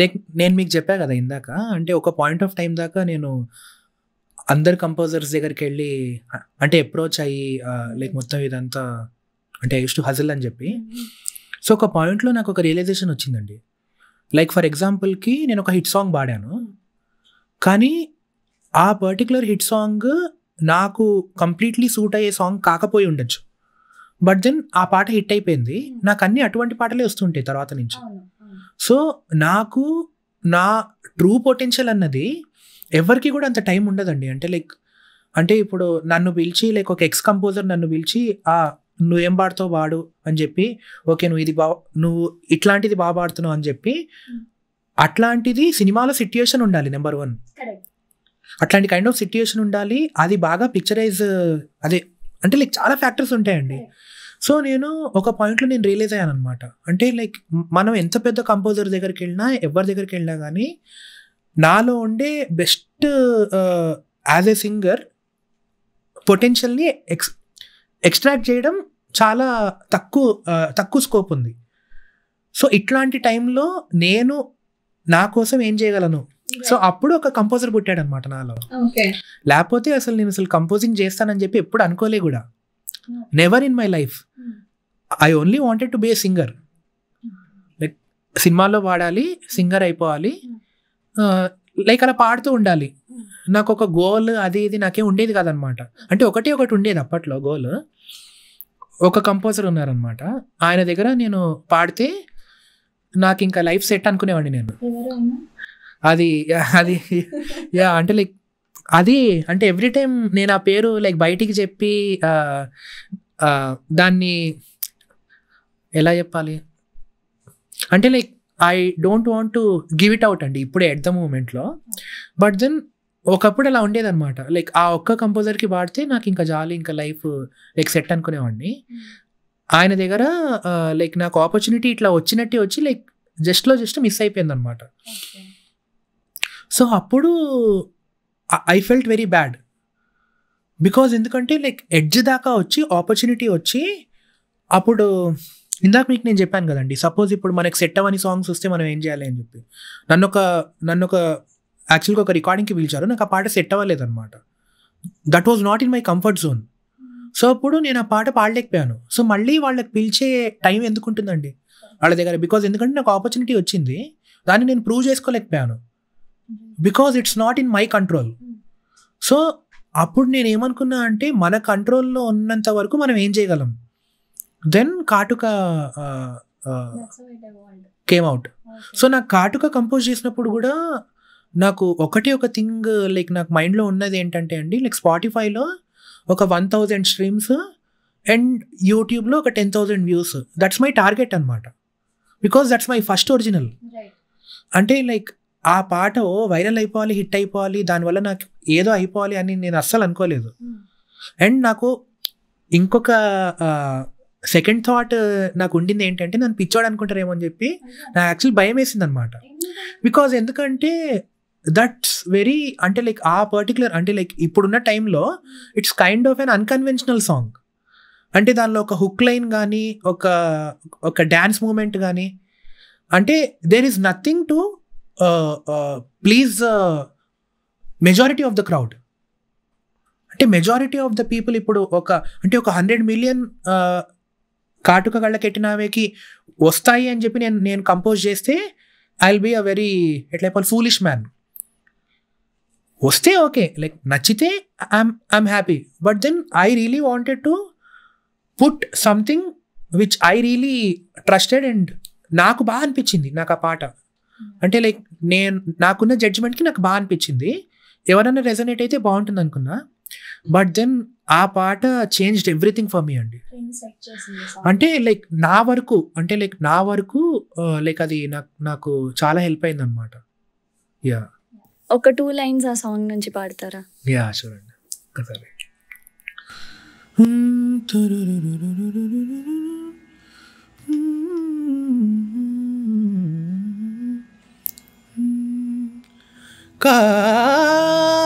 లైక్ నేను మీకు చెప్పా కదా ఇందాక, అంటే ఒక పాయింట్ ఆఫ్ టైం దాకా నేను అందరు కంపోజర్స్ దగ్గరికి వెళ్ళి అంటే అప్రోచ్ అయ్యి లైక్ మొత్తం ఇదంతా అంటే యూస్ టు హజిల్ అని చెప్పి. సో ఒక పాయింట్లో నాకు ఒక రియలైజేషన్ వచ్చిందండి. లైక్ ఫర్ ఎగ్జాంపుల్కి నేను ఒక హిట్ సాంగ్ పాడాను, కానీ ఆ పర్టికులర్ హిట్ సాంగ్ నాకు కంప్లీట్లీ సూట్ అయ్యే సాంగ్ కాకపోయి ఉండొచ్చు. బట్ దెన్ ఆ పాట హిట్ అయిపోయింది, నాకు అన్ని అటువంటి పాటలే వస్తుంటాయి తర్వాత నుంచి. సో నాకు నా ట్రూ పొటెన్షియల్ అన్నది ఎవరికి కూడా అంత టైం ఉండదండి. అంటే లైక్ అంటే ఇప్పుడు నన్ను పిలిచి లైక్ ఒక ఎక్స్ కంపోజర్ నన్ను పిలిచి నువ్వేం పాడుతావు పాడు అని చెప్పి, ఓకే నువ్వు ఇట్లాంటిది బాగా పాడుతున్నావు అని చెప్పి, అట్లాంటిది సినిమాలో సిట్యుయేషన్ ఉండాలి నెంబర్ 1. అట్లాంటి కైండ్ ఆఫ్ సిట్యుయేషన్ ఉండాలి, అది బాగా పిక్చరైజ్ అదే అంటే లైక్ చాలా ఫ్యాక్టర్స్ ఉంటాయండి. సో నేను ఒక పాయింట్లో నేను రియలైజ్ అయ్యాను అనమాట. అంటే లైక్ మనం ఎంత పెద్ద కంపోజర్ దగ్గరికి వెళ్ళినా ఎవరి దగ్గరికి వెళ్ళినా కానీ నాలో ఉండే బెస్ట్ యాజ్ ఎ సింగర్ పొటెన్షియల్ని ఎక్స్ట్రాక్ట్ చేయడం చాలా తక్కువ స్కోప్ ఉంది. సో ఇట్లాంటి టైంలో నేను నా కోసం ఏం చేయగలను, సో అప్పుడు ఒక కంపోజర్ పుట్టాడు అనమాట నాలో. లేకపోతే నేను కంపోజింగ్ చేస్తానని చెప్పి ఎప్పుడు అనుకోలే కూడా, never in my life. I only wanted to be a singer. Like సినిమాల్లో పాడాలి, సింగర్ అయిపోవాలి, లైక్ అలా పాడుతూ ఉండాలి. నాకు ఒక గోల్ అది ఇది నాకేం ఉండేది కాదనమాట. అంటే ఒకటి ఉండేది అప్పట్లో గోల్. ఒక కంపోజర్ ఉన్నారనమాట, ఆయన దగ్గర నేను పాడితే నాకు ఇంకా లైఫ్ సెట్ అనుకునేవాడిని నేను. అది అంటే లైక్ అది అంటే ఎవ్రీ టైం నేను ఆ పేరు లైక్ బయటికి చెప్పి దాన్ని ఎలా చెప్పాలి అంటే like I don't want to give it out అండి ఇప్పుడే ఎట్ ద మూమెంట్లో. బట్ దెన్ ఒకప్పుడు అలా ఉండేదన్నమాట. లైక్ ఆ ఒక్క కంపోజర్కి పాడితే నాకు ఇంకా జాలి, ఇంకా లైఫ్ లైక్ సెట్ అనుకునేవాడిని. ఆయన దగ్గర లైక్ నాకు ఆపర్చునిటీ ఇట్లా వచ్చినట్టే వచ్చి లైక్ జస్ట్ మిస్ అయిపోయింది అనమాట. సో అప్పుడు I felt very bad because ఎందుకంటే లైక్ ఎడ్జ్ దాకా వచ్చి ఆపర్చునిటీ వచ్చి అప్పుడు ఇందాక మీకు నేను చెప్పాను కదండి, సపోజ్ ఇప్పుడు మనకి సెట్ అవ్వని సాంగ్స్ వస్తే మనం ఏం చేయాలి అని చెప్పి నన్ను ఒక యాక్చువల్గా ఒక రికార్డింగ్కి పిలిచారు. నాకు ఆ పాట సెట్ అవ్వలేదు అనమాట. That was not in my comfort zone. So అప్పుడు నేను ఆ పాట పాడలేకపోయాను. సో మళ్ళీ వాళ్ళకి పిలిచే టైం ఎందుకు ఉంటుందండి వాళ్ళ దగ్గర, బికాజ్ ఎందుకంటే నాకు ఆపర్చునిటీ వచ్చింది, దాన్ని నేను ప్రూవ్ చేసుకోలేకపోయాను because it's not in my control. So అప్పుడు నేను ఏమనుకున్నా అంటే మన కంట్రోల్లో ఉన్నంత వరకు మనం ఏం చేయగలం. దెన్ కాటుక కేమ్ అవుట్. సో నాకు కాటుక కంపోజ్ చేసినప్పుడు కూడా నాకు ఒక థింగ్ లైక్ నాకు మైండ్లో ఉన్నది ఏంటంటే అండి, లైక్ స్పాటిఫైలో ఒక 1000 స్ట్రీమ్స్ అండ్ యూట్యూబ్లో ఒక 10,000 వ్యూస్. దట్స్ మై టార్గెట్ అనమాట, because that's my first original. అంటే లైక్ ఆ పాట వైరల్ అయిపోవాలి, హిట్ అయిపోవాలి, దానివల్ల నాకు ఏదో అయిపోవాలి అని నేను అస్సలు అనుకోలేదు. అండ్ నాకు ఇంకొక సెకండ్ థాట్ నాకు ఉండింది ఏంటంటే, నన్ను పిచ్చోడు అనుకుంటారేమో అని చెప్పి నాకు యాక్చువల్ భయం వేసింది అనమాట. బికాజ్ ఎందుకంటే దట్స్ వెరీ అంటే లైక్ ఆ పర్టికులర్ అంటే లైక్ ఇప్పుడున్న టైంలో it's kind of an unconventional song. అంటే దానిలో ఒక హుక్ లైన్ కానీ ఒక డ్యాన్స్ మూమెంట్ కానీ, అంటే there is nothing to please majority of the crowd. అంటే మెజారిటీ ఆఫ్ ద పీపుల్ ఇప్పుడు ఒక 100 మిలియన్ కాటుక గళ్ళకెట్టినావేకి వస్తాయి అని చెప్పి నేను కంపోజ్ చేస్తే I will be a very ఎట్లా చెప్పాలి ఫూలిష్ మ్యాన్. వస్తే ఓకే, లైక్ నచ్చితే I'm happy, but then I really wanted to put something which I really trusted and నాకు బాగా అనిపించింది నాకు ఆ పాట. అంటే లైక్ నాకున్న జడ్జిమెంట్కి నాకు బాగా అనిపించింది, ఎవరైనా రెజనేట్ అయితే బాగుంటుంది అనుకున్నా. బట్ దెన్ ఆ పాట చేంజ్డ్ ఎవ్రీథింగ్ ఫర్ మీ అండి. అంటే లైక్ నా వరకు లైక్ అది నాకు చాలా హెల్ప్ అయింది అనమాట. యా, ఒక 2 lines ఆ సాంగ్ నుంచి పాడతారా? యా చూడండి ఒకసారి.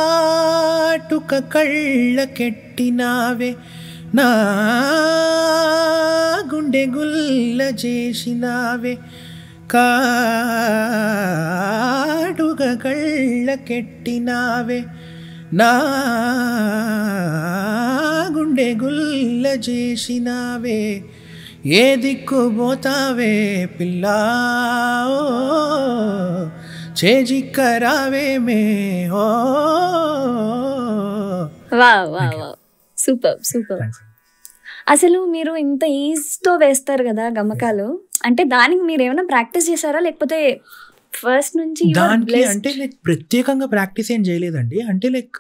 కాటుక కళ్ళకెట్టినావే నా గుండె గుల్ల చేసినావే, కాటుక కళ్ళకెట్టినావే నా గుండె గుల్ల చేసినావే, ఏ దిక్కు పోతావే పిల్లా చేజిక్కరావే మే హో. Super super. అసలు మీరు ఇంత ఈజీతో వేస్తారు కదా గమకాలు, అంటే దానికి మీరు ఏమైనా ప్రాక్టీస్ చేశారా లేకపోతే ఫస్ట్ నుంచి? దానికి అంటే లైక్ ప్రత్యేకంగా ప్రాక్టీస్ ఏం చేయలేదండి. అంటే లైక్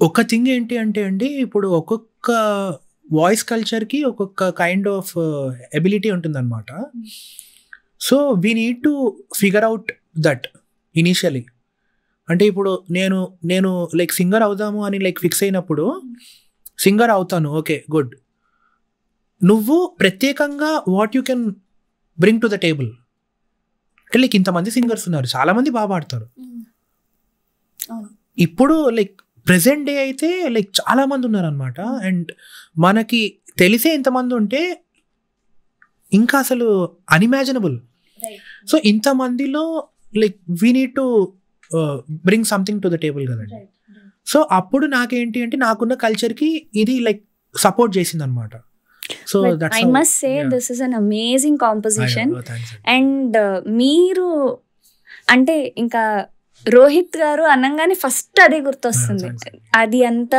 ఒక థింగ్ ఏంటి అంటే అండి, ఇప్పుడు ఒక్కొక్క వాయిస్ కల్చర్కి ఒక్కొక్క కైండ్ ఆఫ్ ఎబిలిటీ ఉంటుందన్నమాట. So we need to figure out that initially. అంటే ఇప్పుడు నేను లైక్ సింగర్ అవుదాము అని లైక్ ఫిక్స్ అయినప్పుడు సింగర్ అవుతాను, ఓకే గుడ్. నువ్వు ప్రత్యేకంగా what you can bring to the table. అంటే లైక్ ఇంతమంది సింగర్స్ ఉన్నారు, చాలామంది బాగా పాడతారు. ఇప్పుడు లైక్ ప్రెసెంట్ డే అయితే లైక్ చాలామంది ఉన్నారనమాట. అండ్ మనకి తెలిసే ఇంతమంది ఉంటే ఇంకా అసలు అన్ఇమాజినబుల్. సో ఇంతమందిలో like we need to bring something to the table కదండి. సో అప్పుడు నాకేంటి అంటే నాకున్న కల్చర్కి ఇది లైక్ సపోర్ట్ చేసింది అనమాట. So I must say this is an amazing composition. And మీరు అంటే ఇంకా రోహిత్ గారు అనగానే ఫస్ట్ అదే గుర్తొస్తుంది, అది అంత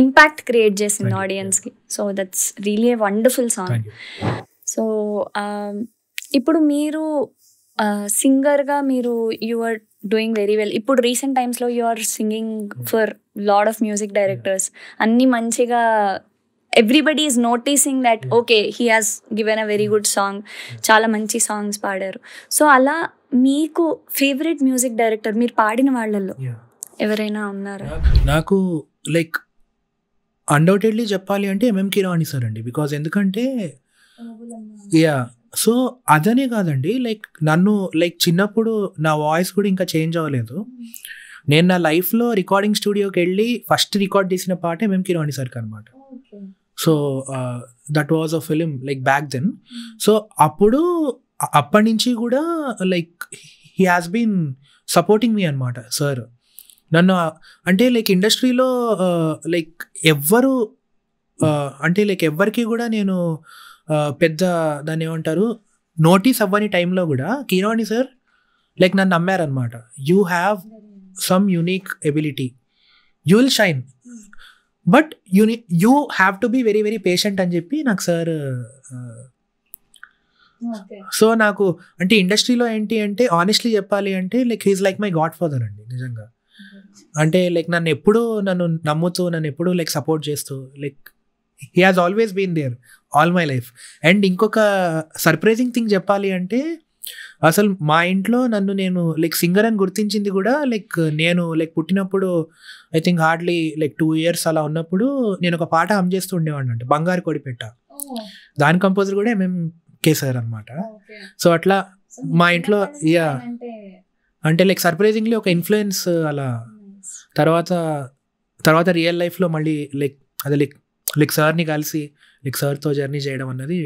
ఇంపాక్ట్ క్రియేట్ చేసింది ఆడియన్స్కి. So that's really a wonderful song. So ఇప్పుడు మీరు సింగర్గా మీరు you are doing very well. ఇప్పుడు రీసెంట్ టైమ్స్లో you are singing for lot of music directors. అన్నీ మంచిగా everybody is noticing that okay he has given a very good song, చాలా మంచి సాంగ్స్ పాడారు. సో అలా మీకు ఫేవరెట్ మ్యూజిక్ డైరెక్టర్ మీరు పాడిన వాళ్ళల్లో ఎవరైనా ఉన్నారా? నాకు లైక్ అన్డౌటెడ్లీ చెప్పాలి అంటే ఎంఎం కీరవాణి సార్ అండి. బికాజ్ ఎందుకంటే యా సో అదనే కాదండి, లైక్ నన్ను లైక్ చిన్నప్పుడు నా వాయిస్ కూడా ఇంకా చేంజ్ అవ్వలేదు. నేను నా లైఫ్లో రికార్డింగ్ స్టూడియోకి వెళ్ళి ఫస్ట్ రికార్డ్ చేసిన పాట ఎంఎం కీరవాణి సార్కి అనమాట. So that was a film like back then. So అప్పటి నుంచి కూడా like he has been supporting me అనమాట సార్. నన్ను అంటే లైక్ ఇండస్ట్రీలో లైక్ ఎవ్వరు అంటే లైక్ ఎవ్వరికి కూడా నేను పెద్ద దాన్ని ఏమంటారు నోటీస్ అవ్వని టైంలో కూడా కీరవాణి సార్ లైక్ నన్ను నమ్మారనమాట. You have some unique ability, you will shine, but you have to be very very patient అని చెప్పి నాకు సార్. సో నాకు అంటే ఇండస్ట్రీలో ఏంటి అంటే ఆనెస్ట్లీ చెప్పాలి అంటే like he's like my godfather అండి నిజంగా. అంటే లైక్ నన్ను నమ్ముతూ నన్ను ఎప్పుడూ లైక్ సపోర్ట్ చేస్తూ like he has always been there all my life. And ఇంకొక సర్ప్రైజింగ్ థింగ్ చెప్పాలి అంటే అసలు మా ఇంట్లో నేను లైక్ సింగర్ అని గుర్తించింది కూడా లైక్ నేను లైక్ పుట్టినప్పుడు I think hardly like 2 years అలా ఉన్నప్పుడు నేను ఒక పాట హమ్ చేస్తూ ఉండేవాడిని అంటే బంగారు కొడిపెట్ట. దాని కంపోజర్ కూడా ఎంఎం సార్ అనమాట. సో అట్లా మా ఇంట్లో యా అంటే లైక్ సర్ప్రైజింగ్లీ ఒక ఇన్ఫ్లుయెన్స్ అలా. తర్వాత రియల్ లైఫ్లో మళ్ళీ లైక్ అదే లైక్ సార్ని కలిసి లైక్ సార్తో జర్నీ చేయడం అన్నది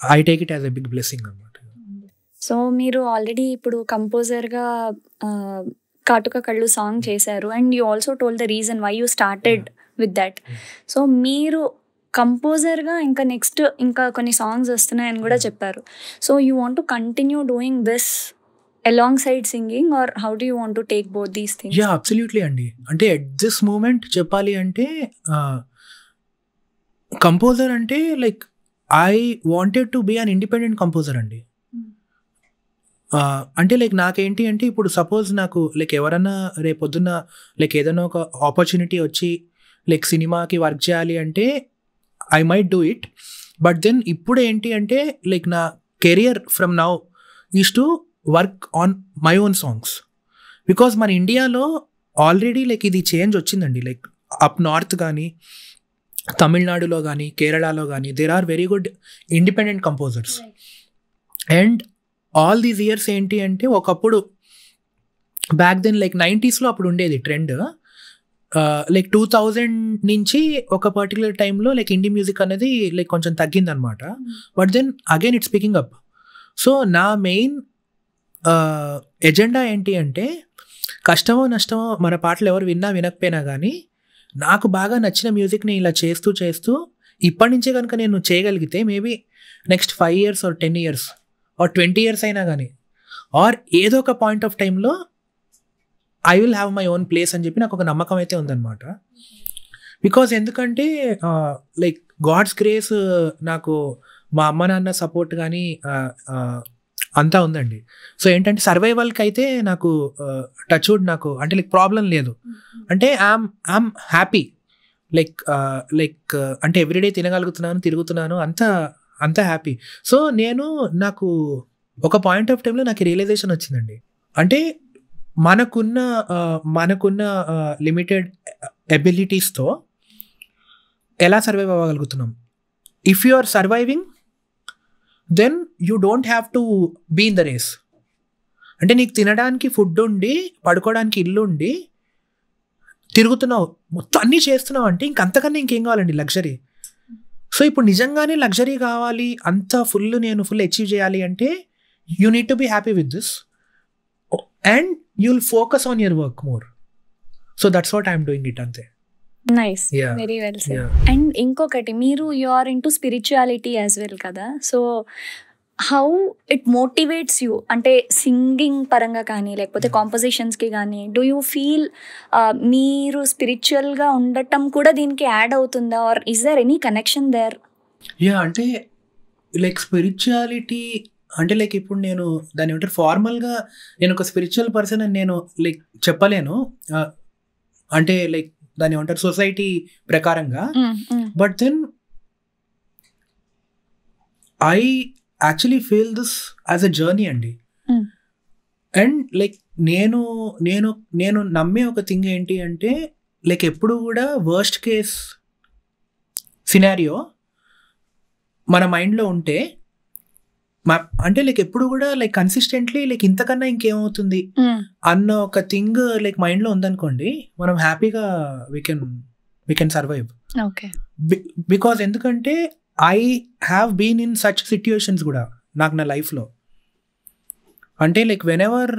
I take it as a big blessing అనమాట. సో మీరు ఆల్రెడీ ఇప్పుడు కంపోజర్గా కాటుక కళ్ళు సాంగ్ చేశారు and you also told the reason why you started with that. So మీరు కంపోజర్గా ఇంకా కొన్ని సాంగ్స్ వస్తున్నాయని కూడా చెప్పారు. So you want to continue doing this alongside singing or how do you want to take both these things? Yeah, absolutely అండి. అంటే at this moment చెప్పాలి అంటే కంపోజర్ అంటే like I wanted to be an independent composer అండి. అంటే like నాకేంటి అంటే ఇప్పుడు సపోజ్ నాకు లైక్ ఎవరన్నా రేపొద్దున్న లైక్ ఏదైనా ఒక ఆపర్చునిటీ వచ్చి లైక్ సినిమాకి వర్క్ చేయాలి అంటే I might do it. But then ఇప్పుడు ఏంటి అంటే లైక్ నా career from now is to work on my own songs. Because మన ఇండియాలో ఆల్రెడీ లైక్ ఇది చేంజ్ వచ్చిందండి. లైక్ అప్ నార్త్ కానీ తమిళనాడులో కానీ కేరళలో కానీ there are very good independent composers. And all these years ఏంటి అంటే ఒకప్పుడు బ్యాక్ దెన్ లైక్ 90sలో అప్పుడు ఉండేది ట్రెండ్. లైక్ 2000 నుంచి ఒక పర్టికులర్ టైంలో లైక్ ఇండీ మ్యూజిక్ అనేది లైక్ కొంచెం తగ్గిందనమాట. But then again it's picking up. So నా మెయిన్ ఎజెండా ఏంటి అంటే కష్టమో నష్టమో మన పాటలు ఎవరు వినకపోయినా కానీ నాకు బాగా నచ్చిన మ్యూజిక్ని ఇలా చేస్తూ ఇప్పటి నుంచే కనుక నేను చేయగలిగితే maybe next 5 years or 10 years or 20 years అయినా కానీ ఆర్ ఏదో ఒక పాయింట్ ఆఫ్ టైంలో I will have my own place అని చెప్పి నాకు ఒక నమ్మకం అయితే ఉందన్నమాట. బికాజ్ ఎందుకంటే లైక్ గాడ్స్ గ్రేస్ నాకు మా అమ్మ నాన్న సపోర్ట్ కానీ అంతా ఉందండి. సో ఏంటంటే సర్వైవల్కి అయితే నాకు టచ్ వుడ్ నాకు అంటే లైక్ ప్రాబ్లం లేదు. అంటే ఐఎమ్ హ్యాపీ లైక్ అంటే ఎవ్రీడే తిరుగుతున్నాను అంతా హ్యాపీ. సో నాకు ఒక పాయింట్ ఆఫ్ టైంలో నాకు రియలైజేషన్ వచ్చిందండి. అంటే మనకున్న లిమిటెడ్ ఎబిలిటీస్తో ఎలా సర్వైవ్ అవ్వగలుగుతున్నాం. If you are surviving then you don't have to be in the race. అంటే నీకు తినడానికి ఫుడ్ ఉండి పడుకోవడానికి ఇల్లు ఉండి తిరుగుతున్నావు మొత్తం అన్నీ చేస్తున్నావు అంటే ఇంకంతకన్నా ఇంకేం కావాలండి లగ్జరీ. సో ఇప్పుడు నిజంగానే లగ్జరీ కావాలి అంత నేను ఫుల్ అచీవ్ చేయాలి అంటే you need to be happy with this and you will focus on your work more. So that's what I'm doing it అంతే. Nice, very well said. And ఇంకొకటి మీరు you are into spirituality as well కదా. So how it motivates you అంటే singing పరంగా కానీ లేకపోతే కాంపోజిషన్స్కి కానీ do you feel మీరు స్పిరిచువల్గా ఉండటం కూడా దీనికి యాడ్ అవుతుందా or is there any connection there? అంటే లైక్ స్పిరిచువాలిటీ అంటే లైక్ ఇప్పుడు నేను దాన్ని ఏమంటారు ఫార్మల్గా నేను ఒక స్పిరిచువల్ పర్సన్ అని నేను లైక్ చెప్పలేను. అంటే లైక్ దాన్ని ఏమంటారు సొసైటీ ప్రకారంగా. But then I actually feel this as a journey అండి. అండ్ లైక్ నేను నమ్మే ఒక థింగ్ ఏంటి అంటే లైక్ ఎప్పుడు కూడా వర్స్ట్ కేస్ సినారియో మన మైండ్లో ఉంటే అంటే లైక్ ఎప్పుడు కూడా లైక్ కన్సిస్టెంట్లీ లైక్ ఇంతకన్నా ఇంకేమవుతుంది అన్న ఒక థింగ్ లైక్ మైండ్లో ఉందనుకోండి, మనం హ్యాపీగా వీ కెన్ సర్వైవ్. బికాజ్ ఎందుకంటే I have been in such situations కూడా నాకు నా లైఫ్లో. అంటే లైక్ వెన్ ఎవర్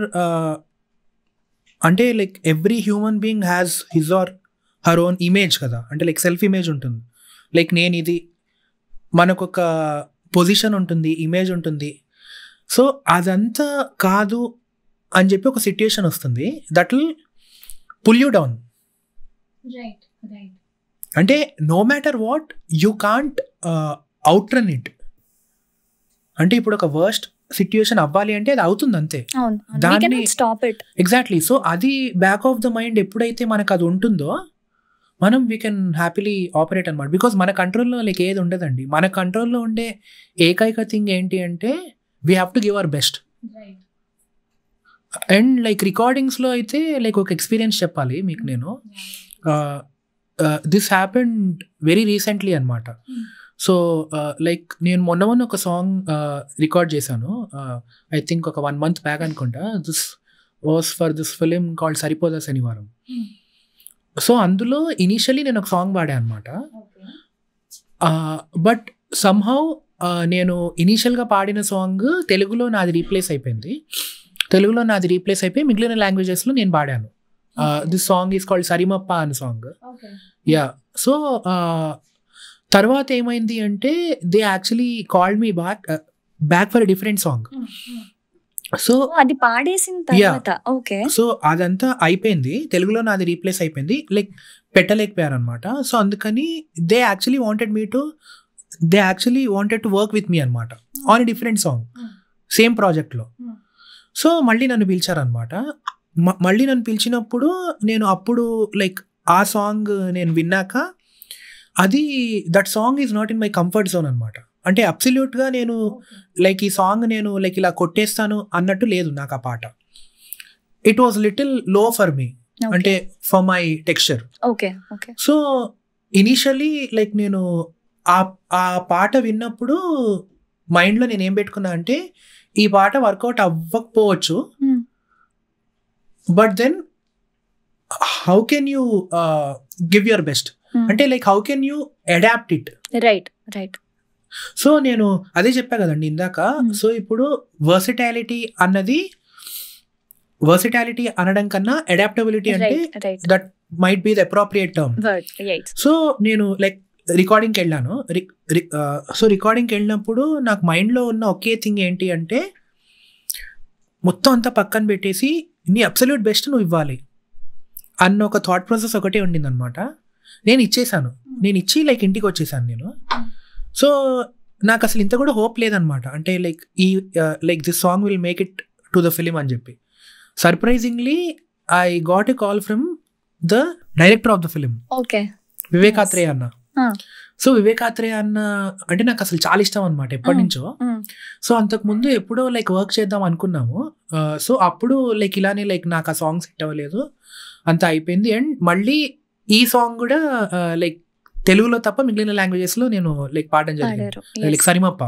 అంటే like every human being has his or her own image కదా, అంటే లైక్ సెల్ఫ్ ఇమేజ్ ఉంటుంది. లైక్ నేను ఇది మనకొక పొజిషన్ ఉంటుంది, ఇమేజ్ ఉంటుంది. సో అదంతా కాదు అని చెప్పి ఒక సిట్యుయేషన్ వస్తుంది, that will pull you down. అంటే no matter what you can't outrun it. అంటే ఇప్పుడు ఒక వర్స్ట్ సిట్యుయేషన్ అవ్వాలి అంటే అది అవుతుంది అంతే, దాన్ని ఎగ్జాక్ట్లీ. సో అది బ్యాక్ ఆఫ్ ద మైండ్ ఎప్పుడైతే మనకు అది ఉంటుందో మనం వీ కెన్ హ్యాపీలీ ఆపరేట్ అనమాట. బికాజ్ మన కంట్రోల్లో లైక్ ఏది ఉండదండి. మన కంట్రోల్లో ఉండే ఏకైక థింగ్ ఏంటి అంటే we have to give our best. And like రికార్డింగ్స్లో అయితే లైక్ ఒక ఎక్స్పీరియన్స్ చెప్పాలి మీకు నేను. దిస్ హ్యాపెండ్ వెరీ రీసెంట్లీ అనమాట. సో లైక్ నేను మొన్న ఒక సాంగ్ రికార్డ్ చేశాను, ఐ థింక్ ఒక 1 month బ్యాక్ అనుకుంటా. This was for this film called Saripodhaa Sanivaaram. So అందులో ఇనీషియలీ నేను ఒక సాంగ్ పాడా అనమాట. బట్ సమ్హౌ నేను ఇనీషియల్గా పాడిన సాంగ్ తెలుగులో నాది రీప్లేస్ అయిపోయింది. మిగిలిన లాంగ్వేజెస్లో నేను పాడాను. దిస్ సాంగ్ ఈజ్ కాల్డ్ సరిమప్ప అని సాంగ్. యా. సో తర్వాత ఏమైంది అంటే they actually called me back for a different song. So అది పాడేసిన తర్వాత ఓకే, సో అదంతా అయిపోయింది, తెలుగులో నాది రీప్లేస్ అయిపోయింది, లైక్ పెట్టలేకపోయారు అనమాట. సో అందుకని they actually wanted to work with me అనమాట on a different song, same ప్రాజెక్ట్లో. సో మళ్ళీ నన్ను పిలిచారనమాట. మళ్ళీ నన్ను పిలిచినప్పుడు నేను అప్పుడు లైక్ ఆ సాంగ్ నేను విన్నాక that song is not in my comfort zone అనమాట. అంటే అబ్సల్యూట్గా నేను లైక్ ఈ సాంగ్ నేను లైక్ ఇలా కొట్టేస్తాను అన్నట్టు లేదు నాకు ఆ పాట. ఇట్ వాజ్ లిటిల్ లో ఫర్ మీ, అంటే for my texture. So initially like నేను ఆ పాట విన్నప్పుడు మైండ్లో నేను ఏం పెట్టుకున్నా అంటే ఈ పాట వర్కౌట్ అవ్వకపోవచ్చు, but then how can you give your best, అంటే like how can you adapt it. Right. So నేను అదే చెప్పా కదండి ఇందాక. సో ఇప్పుడు వర్సిటాలిటీ అనడం కన్నా అడాప్టబిలిటీ అంటే that might be the appropriate term. So నేను లైక్ రికార్డింగ్కి వెళ్ళాను. సో రికార్డింగ్కి వెళ్ళినప్పుడు నాకు మైండ్లో ఉన్న ఒకే థింగ్ ఏంటి అంటే మొత్తం అంతా పక్కన పెట్టేసి నీ అబ్సల్యూట్ బెస్ట్ నువ్వు ఇవ్వాలి అన్న ఒక థాట్ ప్రాసెస్ ఒకటే ఉండింది అనమాట. నేను ఇచ్చి లైక్ ఇంటికి వచ్చేసాను నేను. సో నాకు అసలు ఇంత కూడా హోప్ లేదనమాట, అంటే like like this song will make it to the film అని చెప్పి. Surprisingly I got a call from the director of the film, Vivek Athreya అన్న. సో వివేక్ ఆత్రేయ అన్న అంటే నాకు అసలు చాలా ఇష్టం అనమాట ఎప్పటి నుంచో. సో అంతకుముందు ఎప్పుడో లైక్ వర్క్ చేద్దాం అనుకున్నాము. సో అప్పుడు లైక్ ఇలానే లైక్ నాకు ఆ సాంగ్ సెట్ అవ్వలేదు, అంతా అయిపోయింది. అండ్ మళ్ళీ ఈ సాంగ్ కూడా లైక్ తెలుగులో తప్ప మిగిలిన లాంగ్వేజెస్లో నేను లైక్ పాడడం జరిగింది, లైక్ సరిమప్ప.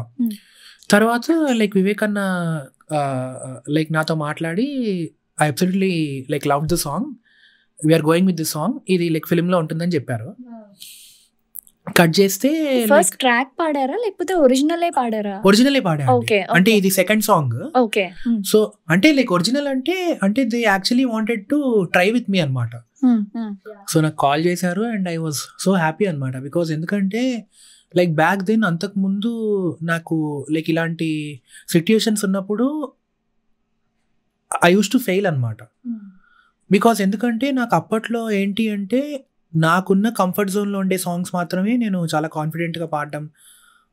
తర్వాత లైక్ వివేక్ అన్న లైక్ నాతో మాట్లాడి I absolutely like love the song, we are going with this song, ఇది లైక్ ఫిలింలో ఉంటుందని చెప్పారు. కట్ చేస్తే ఫస్ట్ ట్రాక్ పాడారా లేకపోతే ఒరిజినలే పాడారా? ఒరిజినలే పాడారు. అంటే ఇది సెకండ్ సాంగ్. సో అంటే లైక్ ఒరిజినల్ అంటే they actually wanted to try with me అనమాట. సో నాకు కాల్ చేశారు and I was so happy అనమాట. బికాజ్ ఎందుకంటే లైక్ బ్యాక్ దెన్ అంతకుముందు నాకు లైక్ ఇలాంటి సిట్యుయేషన్స్ ఉన్నప్పుడు ఐ యూస్ టు ఫెయిల్ అనమాట. బికాజ్ ఎందుకంటే నాకు అప్పట్లో ఏంటి అంటే నాకున్న కంఫర్ట్ జోన్లో ఉండే సాంగ్స్ మాత్రమే నేను చాలా కాన్ఫిడెంట్గా పాడడం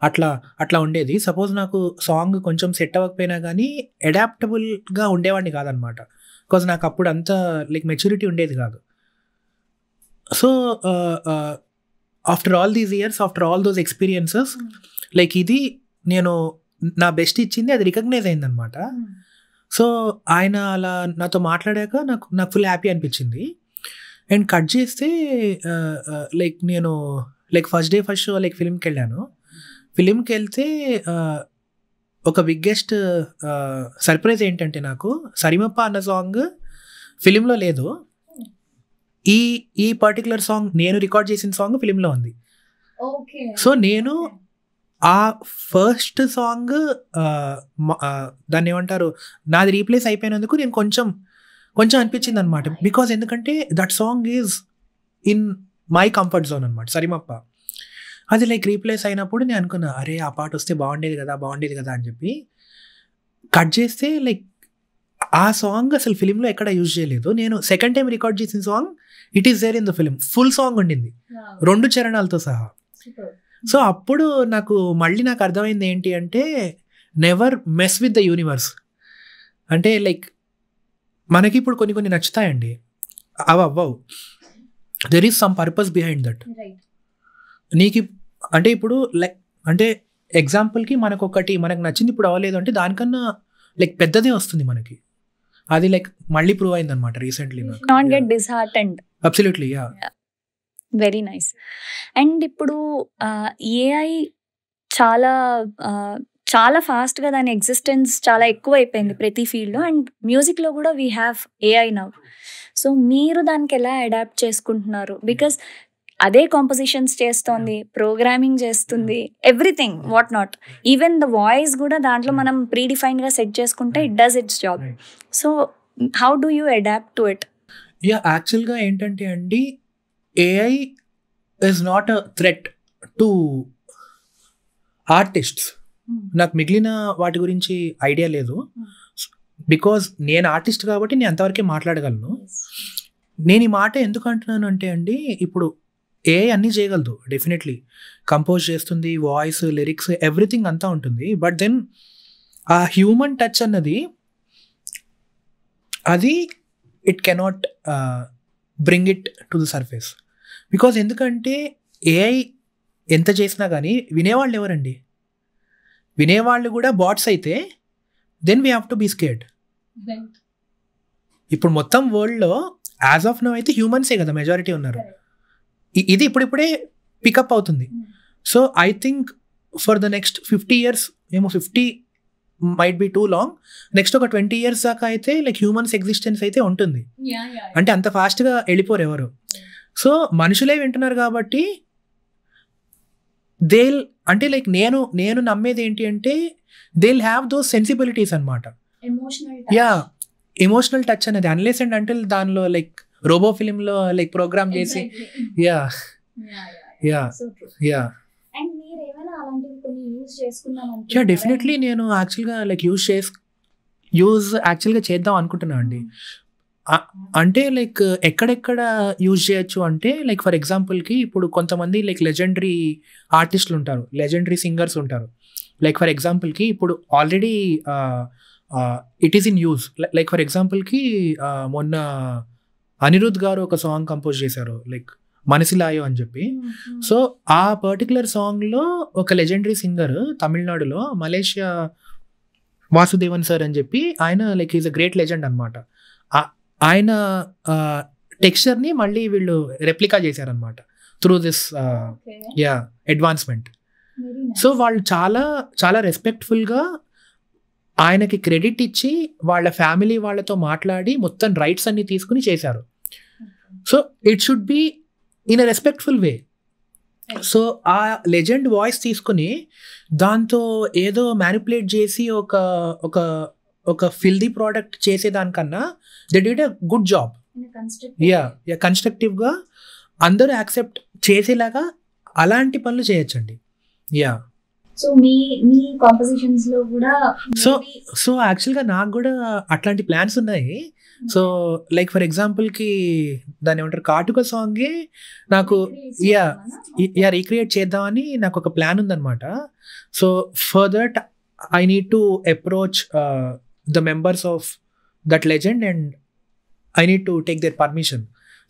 అట్లా ఉండేది. సపోజ్ నాకు సాంగ్ కొంచెం సెట్ అవ్వకపోయినా కానీ అడాప్టబుల్గా ఉండేవాడిని కాదనమాట. బికాజ్ నాకు అప్పుడు అంత లైక్ మెచ్యూరిటీ ఉండేది కాదు. So after all these years, after all those experiences, like ఇది నేను నా బెస్ట్ ఇచ్చింది, అది రికగ్నైజ్ అయిందనమాట. సో ఆయన అలా నాతో మాట్లాడాక నాకు ఫుల్ హ్యాపీ అనిపించింది. అండ్ కట్ చేస్తే లైక్ నేను like first day first show like ఫిలింకి వెళ్ళాను. ఫిలింకి వెళ్తే ఒక బిగ్గెస్ట్ సర్ప్రైజ్ ఏంటంటే నాకు సరిమప్ప అన్న సాంగ్ ఫిలింలో లేదు. ఈ పర్టికులర్ సాంగ్ నేను రికార్డ్ చేసిన సాంగ్ ఫిలింలో ఉంది. సో నేను ఆ ఫస్ట్ సాంగ్ దాన్ని ఏమంటారు, నాది రీప్లేస్ అయిపోయినందుకు నేను కొంచెం అనిపించింది అనమాట. బికాజ్ ఎందుకంటే that song is in my comfort zone అనమాట సరిమప్ప. అది లైక్ రీప్లేస్ అయినప్పుడు నేను అనుకున్నా, అరే ఆ పాట వస్తే బాగుండేది కదా అని చెప్పి కట్ చేస్తే లైక్ ఆ సాంగ్ అసలు ఫిలింలో ఎక్కడ యూజ్ చేయలేదు. నేను సెకండ్ టైం రికార్డ్ చేసిన song it is there in the film, full song ఉండింది 2 చరణాలతో సహా. సో అప్పుడు నాకు అర్థమైంది ఏంటి అంటే never mess with the universe. అంటే లైక్ మనకి ఇప్పుడు కొన్ని నచ్చుతాయండి, అవ్వవు. There is some purpose behind that. నీకు అంటే ఇప్పుడు లైక్ అంటే ఎగ్జాంపుల్కి మనకు నచ్చింది ఇప్పుడు అవ్వలేదు అంటే దానికన్నా లైక్ పెద్దదే వస్తుంది మనకి. అది లైక్ మళ్ళీ ప్రూవ్ అయింది అనమాట recently. Not get disheartened. Absolutely, yeah. Very nice. And ఇప్పుడు ఏఐ చాలా చాలా ఫాస్ట్గా దాని ఎగ్జిస్టెన్స్ చాలా ఎక్కువ అయిపోయింది ప్రతి ఫీల్డ్లో. అండ్ మ్యూజిక్లో కూడా we have AI now. So మీరు దానికి ఎలా అడాప్ట్ చేసుకుంటున్నారు? బికాస్ అదే కాంపోజిషన్స్ చేస్తోంది, ప్రోగ్రామింగ్ చేస్తుంది, everything what not. Even the voice కూడా దాంట్లో మనం ప్రీడిఫైన్డ్గా సెట్ చేసుకుంటే it does its job. So how do you adapt to it? Yeah, యాక్చువల్గా ఏంటంటే అండి, AI is not a threat to artists. నాకు మిగిలిన వాటి గురించి ఐడియా లేదు. బికాజ్ నేను ఆర్టిస్ట్ కాబట్టి నేను అంతవరకే మాట్లాడగలను. నేను ఈ మాట ఎందుకు అంటున్నాను అంటే అండి, ఇప్పుడు ఏఐ అన్నీ చేయగలదు, డెఫినెట్లీ కంపోజ్ చేస్తుంది, వాయిస్, లిరిక్స్, ఎవ్రీథింగ్ అంతా ఉంటుంది. బట్ దెన్ ఆ హ్యూమన్ టచ్ అన్నది అది it cannot bring it to the surface. Because ఎందుకంటే ఏఐ ఎంత చేసినా కానీ వినేవాళ్ళు ఎవరండి? వినేవాళ్ళు కూడా బాట్స్ అయితే then we have to be scared. ఇప్పుడు మొత్తం వరల్డ్లో యాజ్ ఆఫ్ నౌ అయితే హ్యూమన్సే కదా మెజారిటీ ఉన్నారు. ఇది ఇప్పుడిప్పుడే పికప్ అవుతుంది. So I think for the next 50 years, ఏమో 50 might be two long, next ఒక 20 years దాకా అయితే లైక్ హ్యూమన్స్ ఎగ్జిస్టెన్స్ అయితే ఉంటుంది. అంటే అంత ఫాస్ట్గా వెళ్ళిపోరు ఎవరు. సో మనుషులే వింటున్నారు కాబట్టి దేల్ అంటే లైక్ నేను నమ్మేది ఏంటి అంటే దేల్ హ్యావ్ దోస్ సెన్సిబిలిటీస్ అనమాట. యా, ఎమోషనల్ టచ్ అనేది అన్లెస్ అండ్ అంటిల్ దానిలో లైక్ రోబో ఫిలింలో లైక్ ప్రోగ్రామ్ చేసి. Yeah yeah yeah yeah definitely నేను యాక్చువల్గా లైక్ యూజ్ యాక్చువల్గా చేద్దాం అనుకుంటున్నాను అండి. అంటే లైక్ ఎక్కడెక్కడ యూజ్ చేయొచ్చు అంటే లైక్ ఫర్ ఎగ్జాంపుల్కి ఇప్పుడు కొంతమంది లైక్ లెజెండరీ ఆర్టిస్టులు ఉంటారు, లెజెండరీ సింగర్స్ ఉంటారు. లైక్ ఫర్ ఎగ్జాంపుల్కి ఇప్పుడు already it is in use. Like for ఎగ్జాంపుల్కి మొన్న అనిరుద్ధ్ గారు ఒక సాంగ్ కంపోజ్ చేశారు లైక్ మనసిలాయో అని చెప్పి. సో ఆ పర్టికులర్ సాంగ్లో ఒక లెజెండరీ సింగర్ తమిళనాడులో మలేషియా వాసుదేవన్ సార్ అని చెప్పి, ఆయన like is a great legend అనమాట. ఆయన టెక్స్చర్ని మళ్ళీ వీళ్ళు రెప్లికా చేశారనమాట త్రూ దిస్ అడ్వాన్స్మెంట్. సో వాళ్ళు చాలా చాలా రెస్పెక్ట్ఫుల్గా ఆయనకి క్రెడిట్ ఇచ్చి వాళ్ళ ఫ్యామిలీ వాళ్ళతో మాట్లాడి మొత్తం రైట్స్ అన్ని తీసుకుని చేశారు. So it should be in a respectful way. So ఆ లెజెండ్ వాయిస్ తీసుకుని దాంతో ఏదో మ్యానిపులేట్ చేసి ఒక ఫిల్దీ ప్రోడక్ట్ చేసేదానికన్నా they did a good job. కన్స్ట్రక్టివ్గా అందరూ యాక్సెప్ట్ చేసేలాగా అలాంటి పనులు చేయొచ్చండి. యా, సో మీ కాంపోజిషన్స్ లో కూడా సో యాక్చువల్గా నాకు కూడా అట్లాంటి ప్లాన్స్ ఉన్నాయి. సో లైక్ ఫర్ ఎగ్జాంపుల్కి దాన్ని ఏమంటారు, కాటుక సాంగే నాకు రీక్రియేట్ చేద్దామని నాకు ఒక ప్లాన్ ఉందన్నమాట. So for that I need to approach the members of that legend and I need to take their permission.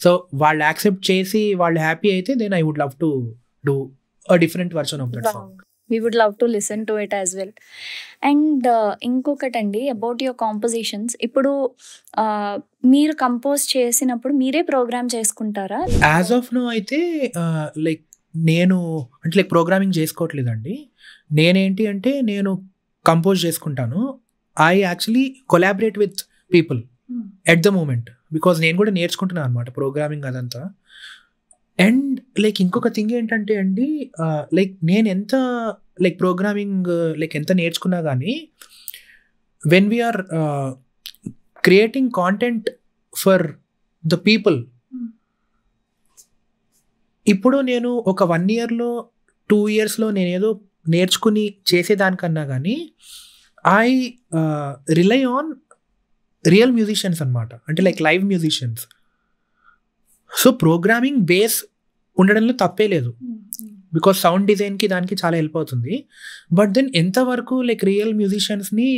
So వాళ్ళు యాక్సెప్ట్ చేసి వాళ్ళు హ్యాపీ అయితే then I would love to do a different version of that song. We would love to listen to it as well. And ఇంకొకటండి about your compositions. ఇప్పుడు మీరు compose చేసినప్పుడు మీరే program చేసుకుంటారా? యాజ్ ఆఫ్ నో అయితే like నేను అంటే like programming చేసుకోవట్లేదండి. నేనేంటి అంటే నేను కంపోజ్ చేసుకుంటాను. I actually collaborate with people at the moment, because నేను కూడా నేర్చుకుంటున్నాను అనమాట ప్రోగ్రామింగ్ అదంతా. అండ్ లైక్ ఇంకొక థింగ్ ఏంటంటే అండి, లైక్ నేను ఎంత లైక్ ప్రోగ్రామింగ్ లైక్ ఎంత నేర్చుకున్నా కానీ when we're creating content for the people, ఇప్పుడు నేను ఒక 1 yearలో 2 yearsలో నేనేదో నేర్చుకుని చేసేదానికన్నా కానీ I rely on real musicians అనమాట, అంటే like live musicians. So programming base ఉండడంలో తప్పే లేదు, బికాస్ సౌండ్ డిజైన్కి దానికి చాలా హెల్ప్ అవుతుంది. బట్ దెన్ ఎంతవరకు లైక్ రియల్ మ్యూజిషియన్స్ని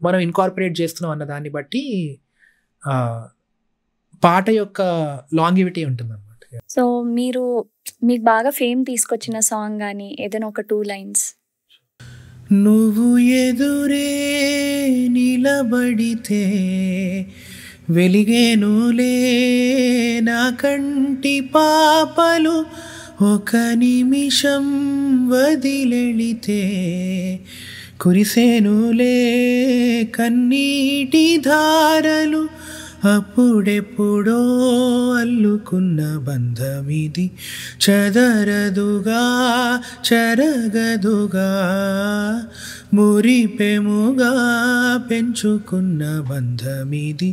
మనం ఇన్కార్పొరేట్ చేస్తున్నాం అన్న దాన్ని బట్టి పాట యొక్క లాంగివిటీ ఉంటుంది అనమాట. సో మీకు బాగా ఫేమ్ తీసుకొచ్చిన సాంగ్ కానీ ఏదైనా ఒక 2 lines. నువ్వు ఎదురే నిలబడితే వెలిగేనులే నా కంటి పాపలు, ఒక నిమిషం వదిలెళితే కురిసేనులే కన్నీటి ధారలు, అప్పుడెప్పుడో అల్లుకున్న బంధమిది చదరదుగా చెరగదుగా, మురిపెముగా పెంచుకున్న బంధమిది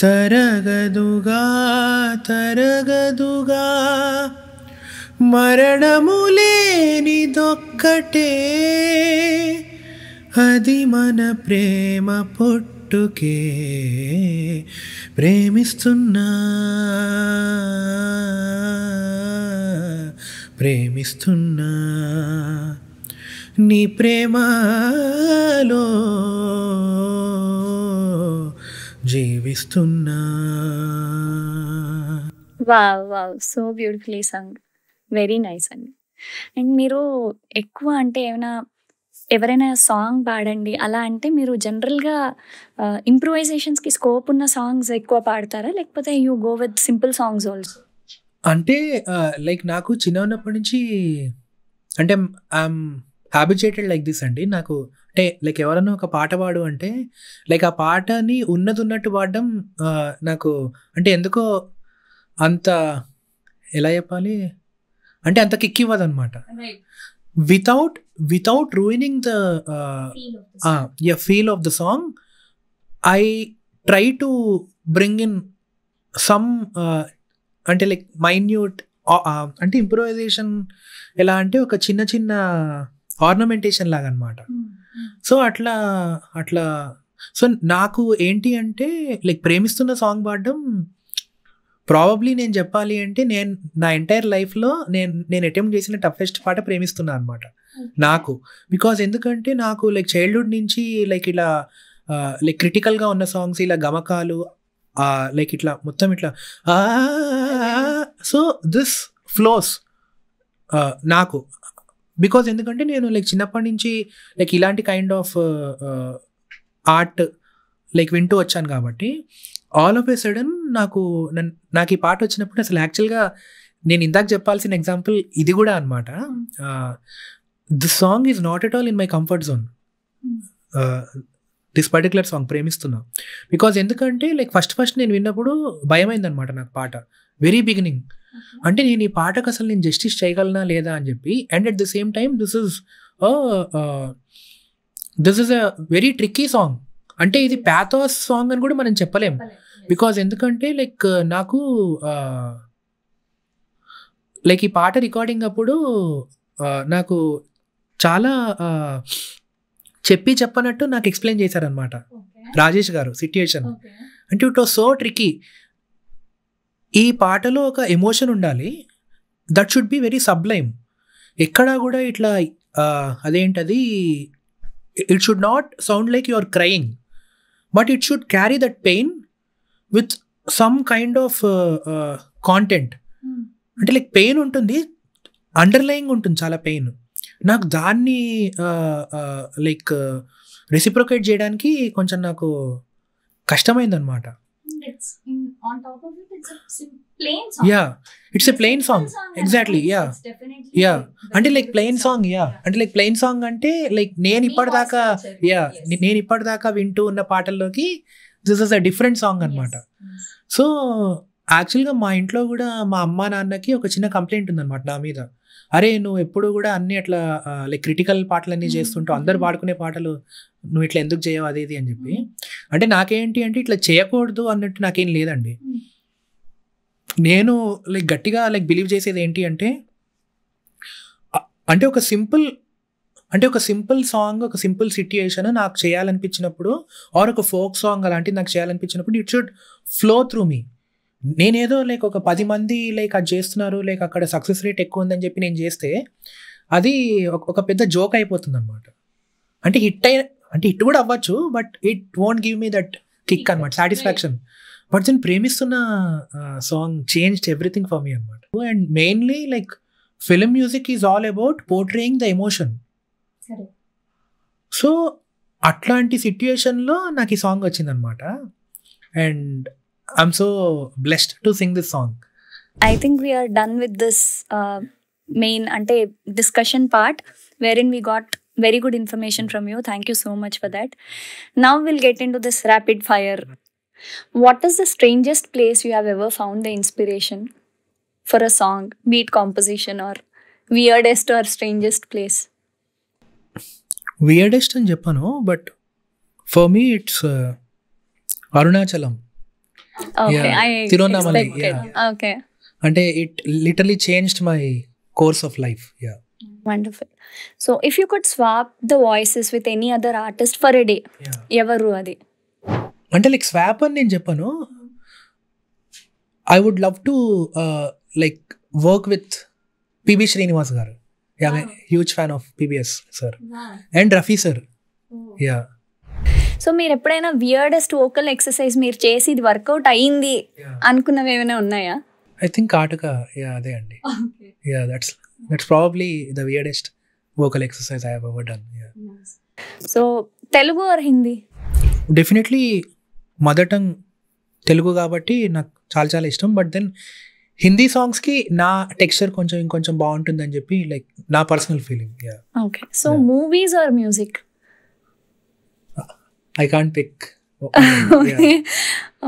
తరగదుగా తరగదుగా, మరణము లేనిదొక్కటే అది మన ప్రేమ పుట్టుకే, ప్రేమిస్తున్నా ప్రేమిస్తున్నా నీ ప్రేమలో జీవిస్తున్నా. Wow, so beautifully song, very nice అండి. అండ్ మీరు ఎక్కువ అంటే ఎవరైనా సాంగ్ పాడండి అలా అంటే మీరు జనరల్గా ఇంప్రూవైజేషన్స్కి స్కోప్ ఉన్న సాంగ్స్ ఎక్కువ పాడతారా, లేకపోతే you go with simple songs also? అంటే లైక్ నాకు చిన్న ఉన్నప్పటి నుంచి అంటే ఐఎమ్ హ్యాబిచుయేటెడ్ లైక్ దిస్ అండి. నాకు అంటే లైక్ ఎవరన్నా ఒక పాట పాడు అంటే లైక్ ఆ పాటని ఉన్నట్టు పాడడం నాకు అంటే ఎందుకో అంత ఎలా చెప్పాలి అంటే అంత కిక్ ఇవ్వదు అనమాట. without ruining the feel of the song, I try to bring in some అంటే లైక్ మైన్యూట్ అంటే ఇంప్రూవైజేషన్ ఎలా అంటే ఒక చిన్న ఆర్నమెంటేషన్ లాగా అనమాట. సో అట్లా సో నాకు ఏంటి అంటే లైక్ ప్రేమిస్తున్న సాంగ్ పాడడం ప్రాబబ్లీ నేను చెప్పాలి అంటే నా ఎంటైర్ లైఫ్లో నేను అటెంప్ట్ చేసిన టఫెస్ట్ పాట ప్రేమిస్తున్నా అనమాట నాకు. బికాజ్ ఎందుకంటే నాకు లైక్ చైల్డ్హుడ్ నుంచి లైక్ ఇలా లైక్ క్రిటికల్గా ఉన్న సాంగ్స్ ఇలా గమకాలు లైక్ ఇట్లా మొత్తం ఇట్లా సో దిస్ ఫ్లోస్ నాకు. బికాజ్ ఎందుకంటే నేను లైక్ చిన్నప్పటి నుంచి లైక్ ఇలాంటి కైండ్ ఆఫ్ ఆర్ట్ లైక్ వింటూ వచ్చాను కాబట్టి ఆల్ ఆఫ్ ఎ సడన్ నాకు ఈ పాట వచ్చినప్పుడు అసలు యాక్చువల్గా నేను ఇందాక చెప్పాల్సిన ఎగ్జాంపుల్ ఇది కూడా అనమాట. This song is not at all in my comfort zone, this particular song ప్రేమిస్తున్నా. బికాజ్ ఎందుకంటే లైక్ ఫస్ట్ నేను విన్నప్పుడు భయమైంది అనమాట నాకు పాట వెరీ బిగినింగ్. అంటే నేను ఈ పాటకు అసలు నేను జస్టిస్ చేయగలనా లేదా అని చెప్పి. And at the same time this is a very tricky song. అంటే ఇది ప్యాథోస్ సాంగ్ అని కూడా మనం చెప్పలేం. బికాజ్ ఎందుకంటే లైక్ నాకు లైక్ ఈ పాట రికార్డింగ్ అప్పుడు నాకు చాలా చెప్పనట్టు నాకు ఎక్స్ప్లెయిన్ చేశారనమాట రాజేష్ గారు సిట్యుయేషన్. అంటే ఇట్ వాస్ సో ట్రిక్కీ. ఈ పాటలో ఒక ఎమోషన్ ఉండాలి, that should be very sublime. ఎక్కడా కూడా ఇట్లా అదేంటది it should not sound like you are crying, but it should carry that pain with some kind of content. అంటే లైక్ పెయిన్ ఉంటుంది, అండర్లయింగ్ ఉంటుంది చాలా పెయిన్. నాకు దాన్ని లైక్ రెసిప్రొకేట్ చేయడానికి కొంచెం నాకు కష్టమైందనమాట. Yeah, it's a plain song. Exactly. Yeah అంటే లైక్ ప్లెయిన్ సాంగ్. అంటే లైక్ ప్లెయిన్ సాంగ్ అంటే లైక్ నేను ఇప్పటిదాకా వింటూ ఉన్న పాటల్లోకి this is a different song అనమాట. సో యాక్చువల్గా మా ఇంట్లో కూడా మా అమ్మ నాన్నకి ఒక చిన్న కంప్లైంట్ ఉందన్నమాట నా మీద. అరే నువ్వు ఎప్పుడు కూడా అన్ని అట్లా లైక్ క్రిటికల్ పాటలన్నీ చేస్తుంటావు, అందరు పాడుకునే పాటలు నువ్వు ఇట్లా ఎందుకు చేయవు అది ఇది అని చెప్పి. అంటే నాకేంటి అంటే ఇట్లా చేయకూడదు అన్నట్టు నాకేం లేదండి. నేను లైక్ గట్టిగా లైక్ బిలీవ్ చేసేది ఏంటి అంటే అంటే ఒక సింపుల్ సాంగ్, ఒక సింపుల్ సిట్యుయేషన్ నాకు చేయాలనిపించినప్పుడు, ఆర్ ఒక ఫోక్ సాంగ్ అలాంటిది నాకు చేయాలనిపించినప్పుడు ఇట్ షుడ్ ఫ్లో త్రూ మీ. నేనేదో లైక్ ఒక 10 మంది లైక్ అది చేస్తున్నారు, లైక్ అక్కడ సక్సెస్ రేట్ ఎక్కువ ఉందని చెప్పి నేను చేస్తే అది ఒక పెద్ద జోక్ అయిపోతుంది అనమాట. అంటే హిట్ కూడా అవ్వచ్చు, but it won't give me that kick అనమాట, సాటిస్ఫాక్షన్. బట్ నేను ప్రేమిస్తున్న song changed everything for me అనమాట. And mainly like film music is all about portraying the emotion. So అట్లాంటి సిట్యుయేషన్లో నాకు ఈ సాంగ్ వచ్చిందనమాట. And I'm so blessed to sing this song. I think we are done with this main ante discussion part wherein we got very good information from you. Thank you so much for that. Now we'll get into this rapid fire. What is the strangest place you have ever found the inspiration for a song, be it composition or weirdest or strangest place? Weirdest అని చెప్పను, but for me it's Arunachalam. Okay, Yeah. I Tiruvannamalai, expected. yeah. Okay, అంటే it literally changed my course of life. Yeah. wonderful. So if you could swap the voices with any other artist for a day, Yeah. evaru adi? అంటే like swap అని నేను చెప్పను. I would love to like work with P B Srinivas garu. Huge fan of PBS sir and Rafi sir. Yeah. So మీరు ఎప్పుడైనా weirdest vocal exercise మీరు చేసి ఇది work out అయ్యింది అనుకున్నవి ఏమైనా ఉన్నాయా? ఐ థింక్ కాటుక. యా అదే అండి. Yeah that's probably the weirdest vocal exercise I have ever done. Yeah. So Telugu or Hindi? Definitely mother tongue Telugu కాబట్టి నాకు చాలా చాలా ఇష్టం. బట్ దెన్ హిందీ సాంగ్స్కి నా టెక్స్చర్ ఇంకొంచెం బాగుంటుందని చెప్పి లైక్ నా personal feeling. Yeah. Okay. So movies or music? I can't pick. Okay.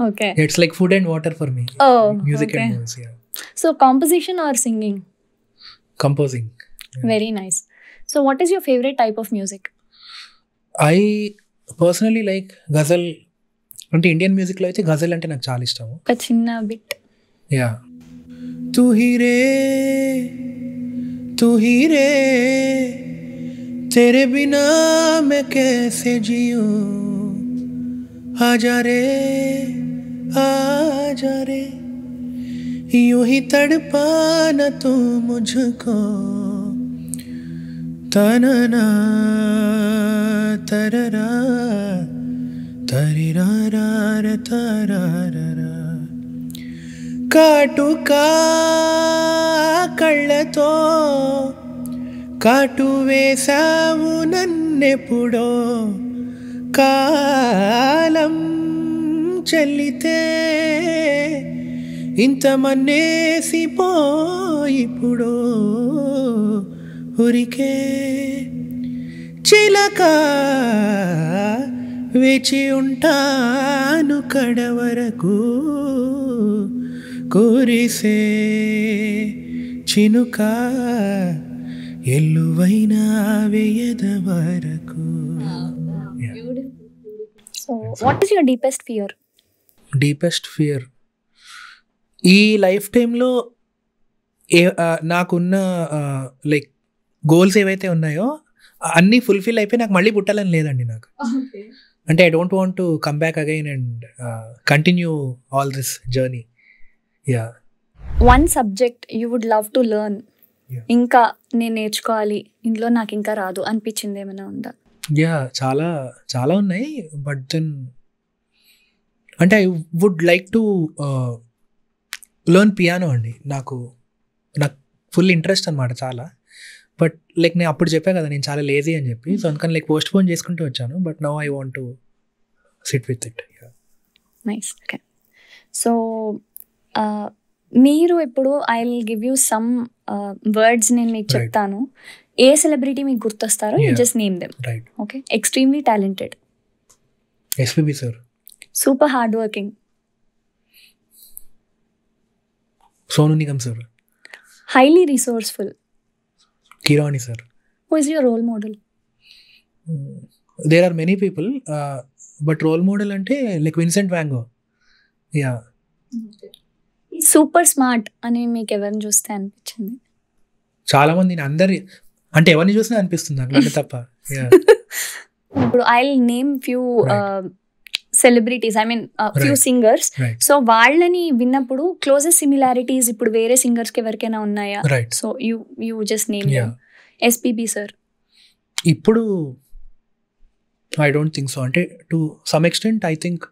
Okay. It's like food and water for me. Oh, music okay. and movies. Yeah. So composition or singing? Composing. Yeah. Very nice. So what is your favorite type of music? I personally like ghazal. అంటే Indian music లో అయితే ఘజల్ అంటే నాకు చాలా ఇష్టం. ఒక చిన్న bit. Yeah. To he రే तेरे बिना मैं कैसे जीऊं, आजा रे यूं ही तड़पाना तू मुझको, तनना तररा तरिरारा तरारा काटुका कళ్ళతో కాటు వేసావు నన్నెప్పుడో, కాలం చెల్లితే ఇంత మన్నేసిపోయిప్పుడో, ఉరికే చిలక వేచి ఉంటాను కడవరకు, కురిసే చినుక ఎల్లువైనా వేయద వరకు. So what is your deepest fear? Deepest fear ఈ లైఫ్ టైంలో నాకున్న లైక్ గోల్స్ ఏవైతే ఉన్నాయో అన్నీ ఫుల్ఫిల్ అయిపోయి నాకు మళ్ళీ పుట్టాలని లేదండి నాకు. అంటే I don't want to come back again and continue all this journey. Yeah. One subject you would love to learn, ఇంకా నేను నేర్చుకోవాలి, ఇందులో నాకు ఇంకా రాదు అనిపించింది ఏమైనా ఉందా? యా, చాలా చాలా ఉన్నాయి. బట్ దెన్ అంటే I would like to learn piano అండి. నాకు ఫుల్ ఇంట్రెస్ట్ అనమాట చాలా. బట్ లైక్ నేను అప్పుడు చెప్పా కదా నేను చాలా లేజీ అని చెప్పి, సో అందుకని లైక్ పోస్ట్ పోన్ చేసుకుంటూ వచ్చాను. But now I want to sit with it. Nice. Okay. So మీరు ఇప్పుడు I will give you some words నేను మీకు చెప్తాను. ఏ సెలబ్రిటీ మీకు గుర్తొస్తారో you just name them. Right. Okay. Extremely talented. SPB sir. Super hard working. Sonu Nigam sir. Highly resourceful. Keeravani sir. Who is your role model? There are many people, but role model అంటే like Vincent van Gogh. Yeah. Super smart అని మీకు ఎవరిని చూస్తే అనిపించింది? చాలా మంది అందరి అంటే ఎవరిని చూసినా అనిపిస్తుంది నాకు తప్ప. ఇప్పుడు I will name few celebrities, I mean few singers. So వాళ్ళని విన్నప్పుడు క్లోజెస్ట్ సిమిలారిటీస్ ఇప్పుడు వేరే సింగర్స్ కి ఎవరికైనా ఉన్నాయా? So you just name. SPB sir. ఇప్పుడు ఐ డోంట్ థింక్ సో, అంటే to some extent I think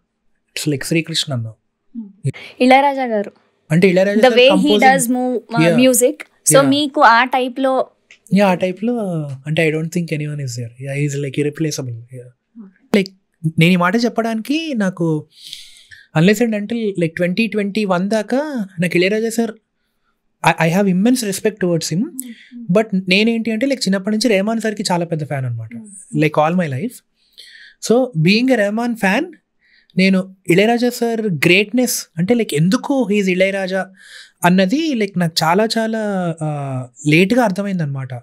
it's like Srikrishna అన్న. ఇళయరాజా గారు. అంటే Ilaiyaraaja the way he does music. So మీకు ఆ టైప్ లో అంటే I don't think anyone is there. Yeah, he is like irreplaceable. Like నేను ఈ మాట చెప్పడానికి నాకు అన్లెస్ అండ్ అంటే లైక్ 2021 దాకా నాకు Ilaiyaraaja sir I have immense respect towards him. But నేనేంటి అంటే లైక్ చిన్నప్పటి నుంచి రెహమాన్ సార్కి చాలా పెద్ద ఫ్యాన్ అనమాట, like all my life. So being a Rahman fan, నేను ఇళయరాజా సార్ గ్రేట్నెస్ అంటే లైక్ ఎందుకు హీజ్ ఇళయరాజా అన్నది లైక్ నాకు చాలా చాలా లేట్గా అర్థమైంది అనమాట.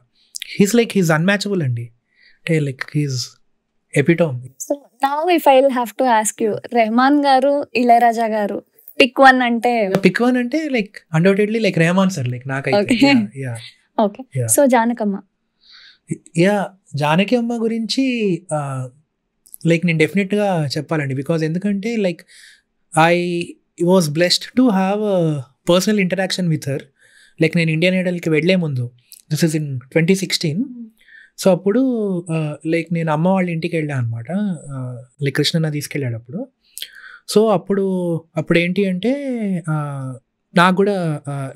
హీస్ లైక్ హీజ్ అన్మ్యాచబుల్ అండి, అంటే like he's epitome. So now if I will have to ask you, Rahman garu, Ilaiyaraaja garu, pick one అంటే like undoubtedly like Rahman sir like నాకైతే. ఓకే. సో జానకమ్మ. జానకి అమ్మ గురించి లైక్ నేను డెఫినెట్గా చెప్పాలండి, బికాజ్ ఎందుకంటే like I was blessed to have personal interaction with her. Like నేను Indian ఐడల్కి వెళ్ళే ముందు, దిస్ ఇస్ ఇన్ 2016. సో అప్పుడు లైక్ నేను అమ్మ వాళ్ళ ఇంటికి వెళ్ళాను అనమాట, లైక్ కృష్ణన్న తీసుకెళ్ళాడు అప్పుడు. సో అప్పుడు ఏంటి అంటే నాకు కూడా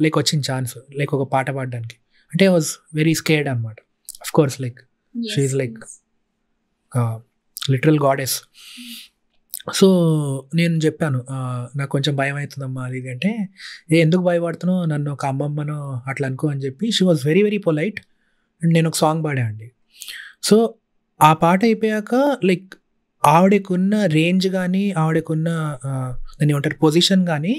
లైక్ వచ్చిన ఛాన్స్ లైక్ ఒక పాట పాడడానికి. అంటే ఐ వాజ్ వెరీ స్కేర్డ్ అనమాట. Of course like she is like literal goddess. So నేను చెప్పాను నాకు కొంచెం భయం అవుతుందమ్మా అది ఇది అంటే, ఎందుకు భయపడుతున్నావు, నన్ను ఒక అమ్మమ్మనో అట్లా అనుకో అని చెప్పి she was very very polite. And నేను ఒక సాంగ్ పాడా అండి. సో ఆ పాట అయిపోయాక లైక్ ఆవిడకున్న రేంజ్ కానీ ఆవిడకున్న దాన్ని ఏమంటారు పొజిషన్ కానీ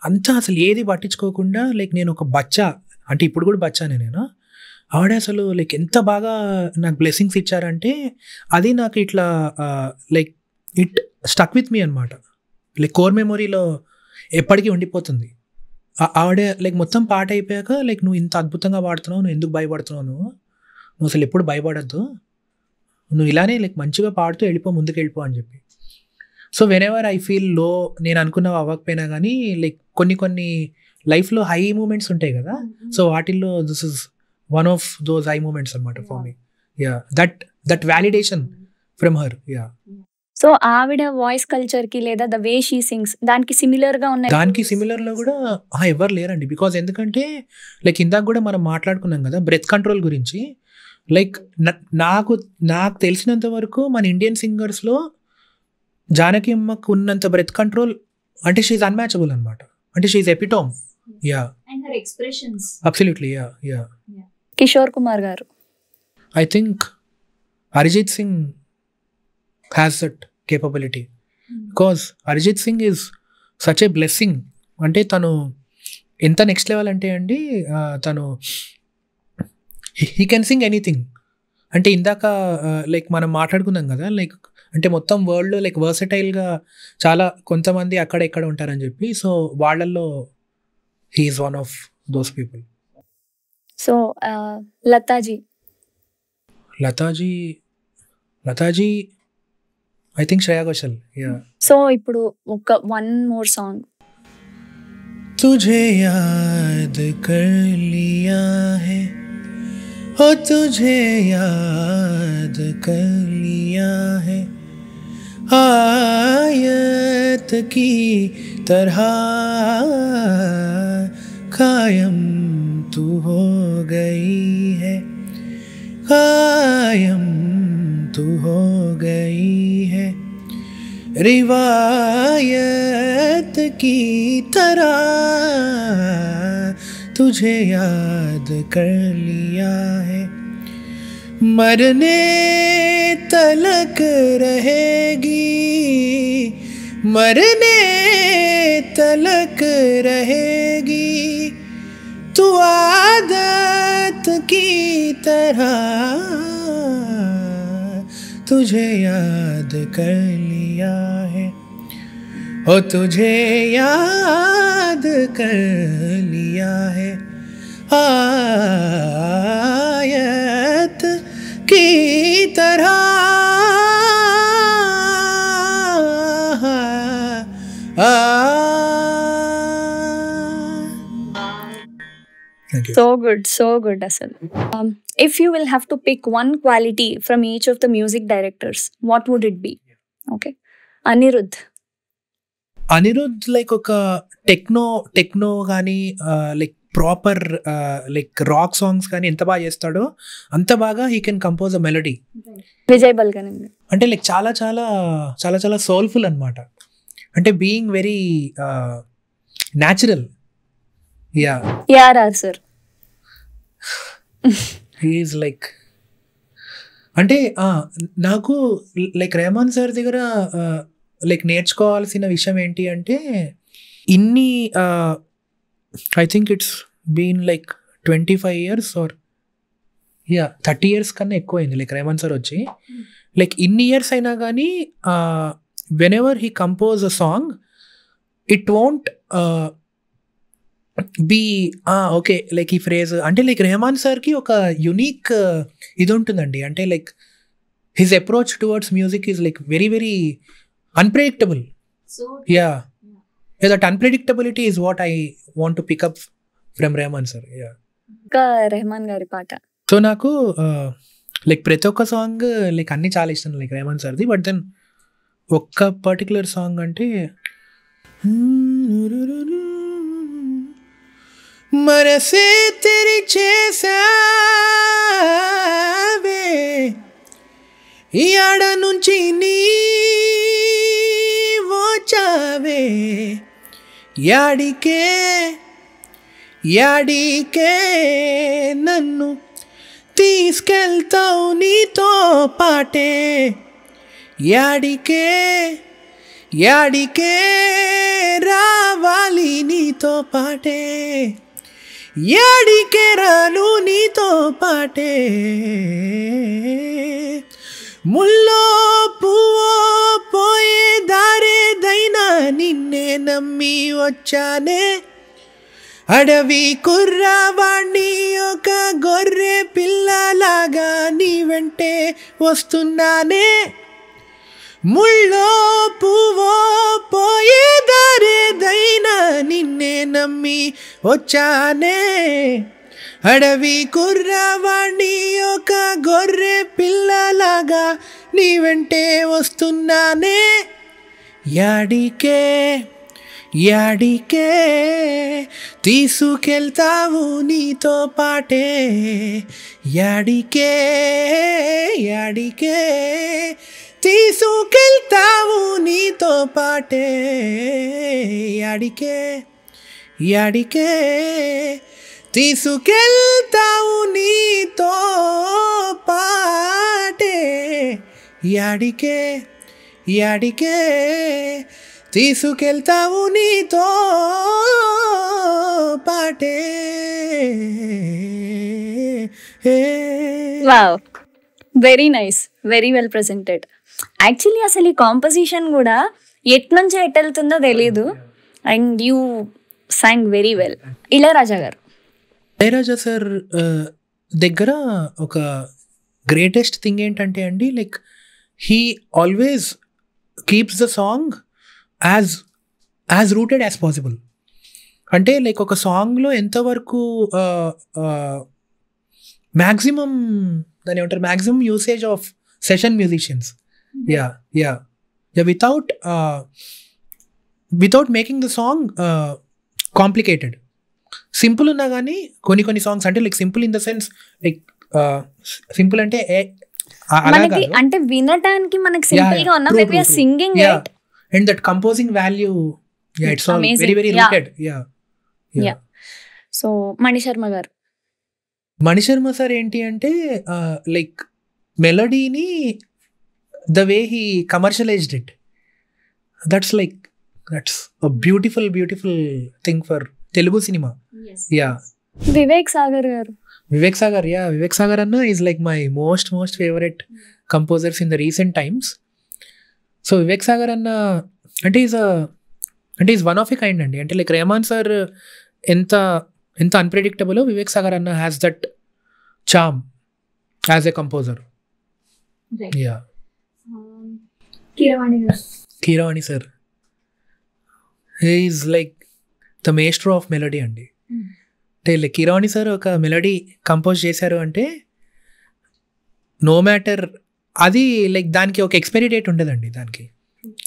అంతా అసలు ఏది పట్టించుకోకుండా లైక్ నేను ఒక బచ్చా, అంటే ఇప్పుడు కూడా బచ్చానే నేను, ఆవిడ అసలు లైక్ ఎంత బాగా నాకు బ్లెస్సింగ్స్ ఇచ్చారంటే అది నాకు ఇట్లా like it stuck with me అనమాట. లైక్ కోర్ మెమొరీలో ఎప్పటికీ ఉండిపోతుంది. ఆవిడ లైక్ మొత్తం పాట అయిపోయాక లైక్ నువ్వు ఇంత అద్భుతంగా పాడుతున్నావు, నువ్వు ఎందుకు భయపడుతున్నావు, నువ్వు అసలు ఎప్పుడు భయపడద్దు, నువ్వు ఇలానే లైక్ మంచిగా పాడుతూ ముందుకు వెళ్ళిపో అని చెప్పి. So when ever I feel లో, నేను అనుకున్నవి అవ్వకపోయినా కానీ లైక్ కొన్ని లైఫ్లో హై మూమెంట్స్ ఉంటాయి కదా, సో వాటిల్లో this is one of those high moments అనమాట for me. Yeah, that validation from her. Yeah. So ఆవిడ వాయిస్ కల్చర్ కి లేదా ద వే షీ సింగ్స్ దానికి సిమిలర్ గా ఉన్నాయి. దానికి సిమిలర్ లో కూడా ఎవరు లేరండి, బికాజ్ ఎందుకంటే లైక్ ఇందాక కూడా మనం మాట్లాడుకున్నాం కదా బ్రెత్ కంట్రోల్ గురించి. లైక్ నాకు తెలిసినంత వరకు మన ఇండియన్ సింగర్స్లో జానకి అమ్మకు ఉన్నంత బ్రెత్ కంట్రోల్ అంటే షీఈ్ అన్మ్యాచబుల్ అనమాట, అంటే she's epitome. Yeah, absolutely. Yeah. Kishore Kumar garu. I think Arijit Singh has that capability, because Arijit Singh is such a blessing. అంటే తను ఎంత నెక్స్ట్ లెవెల్ అంటే అండి, తను హీ కెన్ సింగ్ ఎనీథింగ్. అంటే ఇందాక లైక్ మనం మాట్లాడుకున్నాం కదా, లైక్ అంటే మొత్తం వరల్డ్లో లైక్ వర్సటైల్గా చాలా కొంతమంది అక్కడ ఇక్కడ ఉంటారని చెప్పి, సో వాళ్ళల్లో he is one of those people. So Lataji I think Shreya Ghoshal. Yeah. So ఇప్పుడు ఒక వన్ మోర్ సాంగ్. तुझे याद कर लिया है, ओ तुझे याद कर लिया है, आयत की तरह कायम तू हो गई है, कायम तू हो गई है रिवायत की तरह, तुझे याद कर लिया है, मरने तलक रहेगी, मरने तलक रहेगी, तू आदत की तरह, तुझे याद कर लिया है, ओ तुझे याद कर लिया है, आयत की तरह। Thank you. So good అసలు. If you will have to pick one quality from each of the music directors, what would it be? Okay. Anirudh like ఒక టెక్నో కానీ like proper like rock songs కానీ ఎంత బాగా చేస్తాడో అంత బాగా he can compose a melody. Vijay Bulganin అంటే like చాలా చాలా చాలా చాలా సోల్ఫుల్ అనమాట. అంటే being very natural. Yeah ARR sir he's like అంటే నాకు లైక్ రెహమాన్ సార్ దగ్గర లైక్ నేర్చుకోవాల్సిన విషయం ఏంటి అంటే ఇన్ని I think it's been like 25 years or 30 years కన్నా ఎక్కువైంది లైక్ రెహమాన్ సార్ వచ్చి. లైక్ ఇన్ని ఇయర్స్ అయినా కానీ whenever he compose a song it won't be okay like ఈ ఫ్రేజ్ అంటే లైక్ రెహమాన్ సార్కి ఒక యునీక్ ఇది ఉంటుందండి. అంటే like his approach towards music is like very very unpredictable. That unpredictability is what I want to pick up from Rahman sir. ఇంకా రెహమాన్ గారి పాట సో నాకు లైక్ ప్రతి ఒక్క సాంగ్ లైక్ అన్నీ చాలా ఇష్టం లైక్ రెహమాన్ సార్ది. బట్ దెన్ ఒక్క పర్టికులర్ సాంగ్ అంటే మనసే తెరి చేసావే యాడ నుంచి నీ వచ్చావే యాడికే యాడికే నన్ను తీసుకెళ్తావు నీతో పాటే యాడికే యాడికే రావాలి నీతో పాటే యాడికే రాను నీతో పాటే ముల్లో పువ్వో పోయే దారేదైనా నిన్నే నమ్మి వచ్చానే అడవి కుర్రవాణ్ణి ఒక గొర్రె పిల్లలాగా నీ వెంటే వస్తున్నానే ముళ్ళో పువ్వో పోయే దారేదైనా నిన్నే నమ్మి వచ్చానే అడవి కుర్రవాణ్ణి ఒక గొర్రె పిల్లలాగా నీ వెంటే వస్తున్నానే యాడికే యాడికే తీసుకెళ్తావు నీతో పాటే యాడికే యాడికే తీసుకెళ్తావు నీతో పాటే యాడికే యాడికే తీసుకెళ్తావు నీతో పాటే యాడికే యాడికే తీసుకెళ్తావు నీతో పాటే. Wow, very nice, very well presented. Actually అసలు ఈ కాంపోజిషన్ కూడా ఎట్నుంచి ఎట్టెళ్తుందో తెలియదు and you song very well. Ilaiyaraaja గారు, ఇళయరాజా సార్ దగ్గర ఒక గ్రేటెస్ట్ థింగ్ ఏంటంటే అండి like he always keeps the song as rooted as possible. అంటే లైక్ ఒక సాంగ్లో ఎంతవరకు మ్యాక్సిమం దాని ఏమంటారు maximum usage of session musicians without making the song complicated. Simple ఉన్నా కానీ కొన్ని సాంగ్స్ అంటే like simple in the sense like simple అంటే మనకి అంటే వినటానికి మనకి సింపుల్ గా ఉన్నా when we are singing it and that composing value it's all very very rooted. So Mani Sharma garu, Mani Sharma sir ఏంటి అంటే లైక్ మెలడీని the way he commercialized it, that's a beautiful thing for Telugu cinema. Vivek Sagar garu, Vivek Sagar anna is like my most favourite composers in the recent times. So Vivek Sagar anna అంటే is one of a kind అండి. అంటే like Rahman sir ఎంత unpredictable, Vivek Sagar anna has that charm as a composer. Keeravani sir is like the master of melody అండి. అంటే like Keeravani sir ఒక melody compose చేశారు అంటే no matter, అది లైక్ దానికి ఒక ఎక్స్పైరీ డేట్ ఉండదండి దానికి.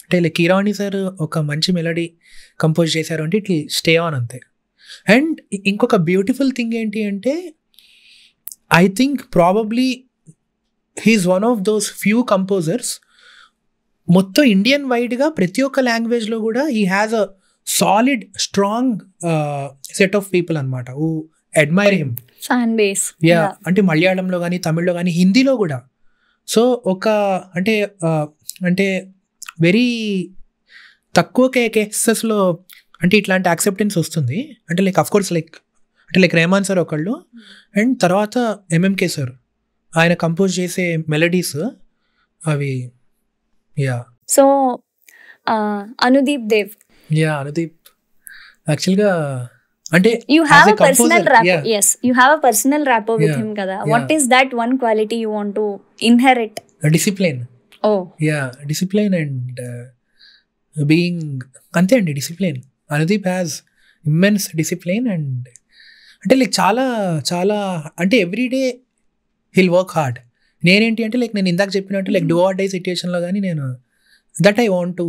అంటే లైక్ కీరవాణి సార్ ఒక మంచి మెలడీ కంపోజ్ చేశారు అంటే ఇట్ స్టే ఆన్ అంతే. అండ్ ఇంకొక బ్యూటిఫుల్ థింగ్ ఏంటి అంటే I think probably he's one of those few composers మొత్తం ఇండియన్ వైడ్గా ప్రతి ఒక్క లాంగ్వేజ్లో కూడా he has a solid strong set of people అనమాట who admire him, fan base. అంటే మలయాళంలో కానీ తమిళ్లో కానీ హిందీలో కూడా. సో ఒక అంటే వెరీ తక్కువ కేసెస్లో అంటే ఇట్లాంటి యాక్సెప్టెన్స్ వస్తుంది. అంటే like of course like Rahman sir ఒకళ్ళు, అండ్ తర్వాత ఎంఎంకే సార్ ఆయన కంపోజ్ చేసే మెలడీస్ అవి. సో అనుదీప్ దేవ్, అనుదీప్ యాక్చువల్గా అంటే you have a personal rapport. Yes, you have a personal rapport with him kada. What is that one quality you want to inherit? Discipline. Discipline and being ante andi discipline. Anudeep has immense discipline and అంటే like చాలా అంటే every day he'll work hard. నేనేంటి అంటే like నేను ఇందాక చెప్పినట్టు like do or die సిచ్యుయేషన్లో కానీ నేను that I want to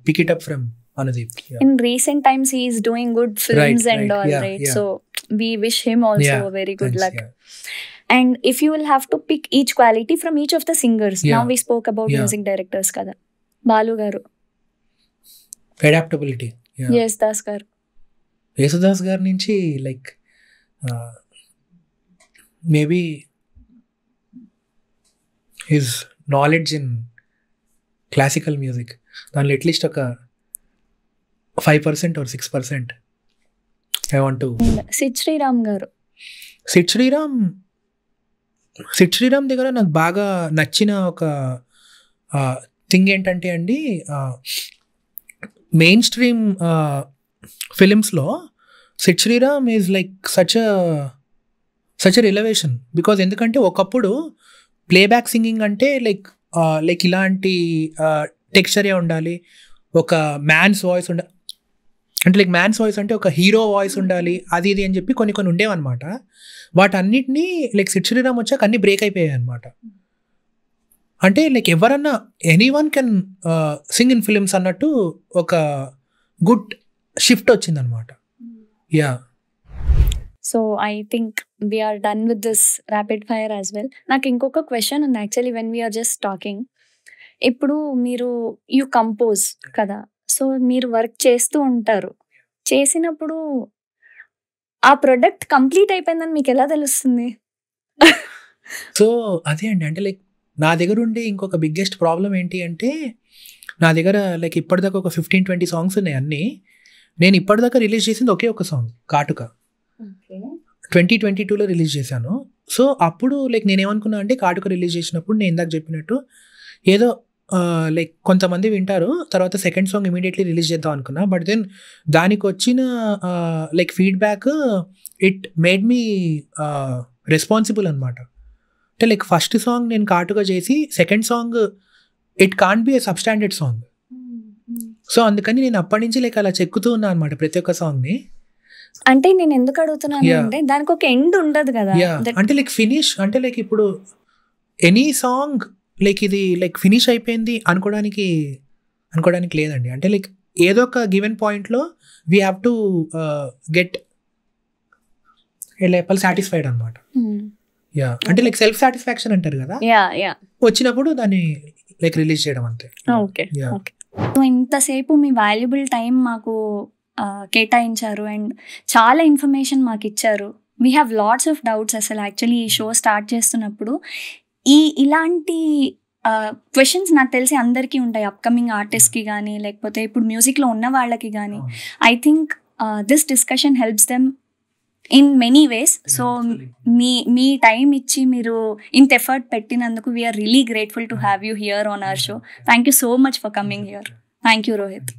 pick it up from Anudeep. In recent times he is doing good films and all, right? So we wish him also very good luck. And if you will have to pick each quality from each of the singers, now we spoke about music directors kada. Balu garu, adaptability. Yesudas garu nunchi like maybe his knowledge in classical music danlo at least oka 5% or 6% I want to. Sid Sriram garu, Sid Sriram దగ్గర నాకు బాగా నచ్చిన ఒక thing ఏంటంటే అండి, మెయిన్ స్ట్రీమ్ ఫిలిమ్స్లో Sid Sriram is like such a revelation. Because ఎందుకంటే ఒకప్పుడు ప్లేబ్యాక్ సింగింగ్ అంటే లైక్ ఇలాంటి టెక్స్చరే ఉండాలి, ఒక మ్యాన్స్ వాయిస్ అంటే లైక్ మ్యాన్స్ వాయిస్ అంటే ఒక హీరో వాయిస్ ఉండాలి, అది ఇది అని చెప్పి కొన్ని ఉండేవన్నమాట. వాటన్నిటినీ లైక్ సిద్ శ్రీరామ్ వచ్చాక అన్ని బ్రేక్ అయిపోయాయి అనమాట. అంటే లైక్ ఎవరన్నా anyone can sing in films అన్నట్టు ఒక గుడ్ షిఫ్ట్ వచ్చిందనమాట. So I think we're done with this rapid fire as well. నాకు ఇంకొక క్వశ్చన్ ఉంది actually when we're just talking. ఇప్పుడు మీరు యూ కంపోజ్ కదా, సో మీరు వర్క్ చేస్తూ ఉంటారు, చేసినప్పుడు ఆ ప్రొడక్ట్ కంప్లీట్ అయిపోయిందని మీకు ఎలా తెలుస్తుంది? సో అదే అండి, అంటే లైక్ నా దగ్గర ఉండే ఇంకొక బిగ్గెస్ట్ ప్రాబ్లం ఏంటి అంటే నా దగ్గర లైక్ ఇప్పటిదాకా ఒక 15-20 సాంగ్స్ ఉన్నాయి అన్నీ. నేను ఇప్పటిదాకా రిలీజ్ చేసింది ఒకే ఒక సాంగ్ కాటుక, 2022లో రిలీజ్ చేశాను. సో అప్పుడు లైక్ నేనేమనుకున్నా అంటే కాటుక రిలీజ్ చేసినప్పుడు నేను ఇందాక చెప్పినట్టు ఏదో లైక్ కొంతమంది వింటారు, తర్వాత సెకండ్ సాంగ్ ఇమీడియట్లీ రిలీజ్ చేద్దాం అనుకున్నా. బట్ దెన్ దానికి వచ్చిన like feedback it made me responsible అనమాట. అంటే లైక్ ఫస్ట్ సాంగ్ నేను కాటుగా చేసి second song it can't be A substandard song. So అందుకని నేను అప్పటి నుంచి లైక్ అలా చెక్కుతూ ఉన్నా అనమాట ప్రతి ఒక్క సాంగ్ని. అంటే నేను ఎందుకు అడుగుతున్నాను అంటే దానికి ఒక ఎండ్ ఉండదు కదా. అంటే లైక్ ఫినిష్ అంటే లైక్ ఇప్పుడు ఎనీ సాంగ్ లైక్ ఇది లైక్ ఫినిష్ అయిపోయింది అనుకోవడానికి లేదండి. అంటే లైక్ ఏదో ఒక గివెన్ పాయింట్లో we have to get satisfied అనమాట. యా అంటే లైక్ సెల్ఫ్ సాటిస్ఫాక్షన్ అంటారు కదా, యా వచ్చినప్పుడు దాన్ని లైక్ రిలీజ్ చేయడం అంతే. Okay okay. సో ఇంతసేపు మీ వాల్యుబుల్ టైం మాకు కేటాయించారు అండ్ చాలా ఇన్ఫర్మేషన్ మాకు ఇచ్చారు. We have lots of doubts. అసలు యాక్చువల్లీ ఈ షో స్టార్ట్ చేస్తున్నప్పుడు ఇలాంటి క్వశ్చన్స్ నాకు తెలిసి అందరికీ ఉంటాయి, అప్కమింగ్ ఆర్టిస్ట్కి కానీ లేకపోతే ఇప్పుడు మ్యూజిక్లో ఉన్న వాళ్ళకి కానీ. I think this discussion helps them in many ways. So మీ టైం ఇచ్చి మీరు ఇంత ఎఫర్ట్ పెట్టినందుకు we're really grateful to have you here on our show. Thank you so much for coming here. Thank you Rohit.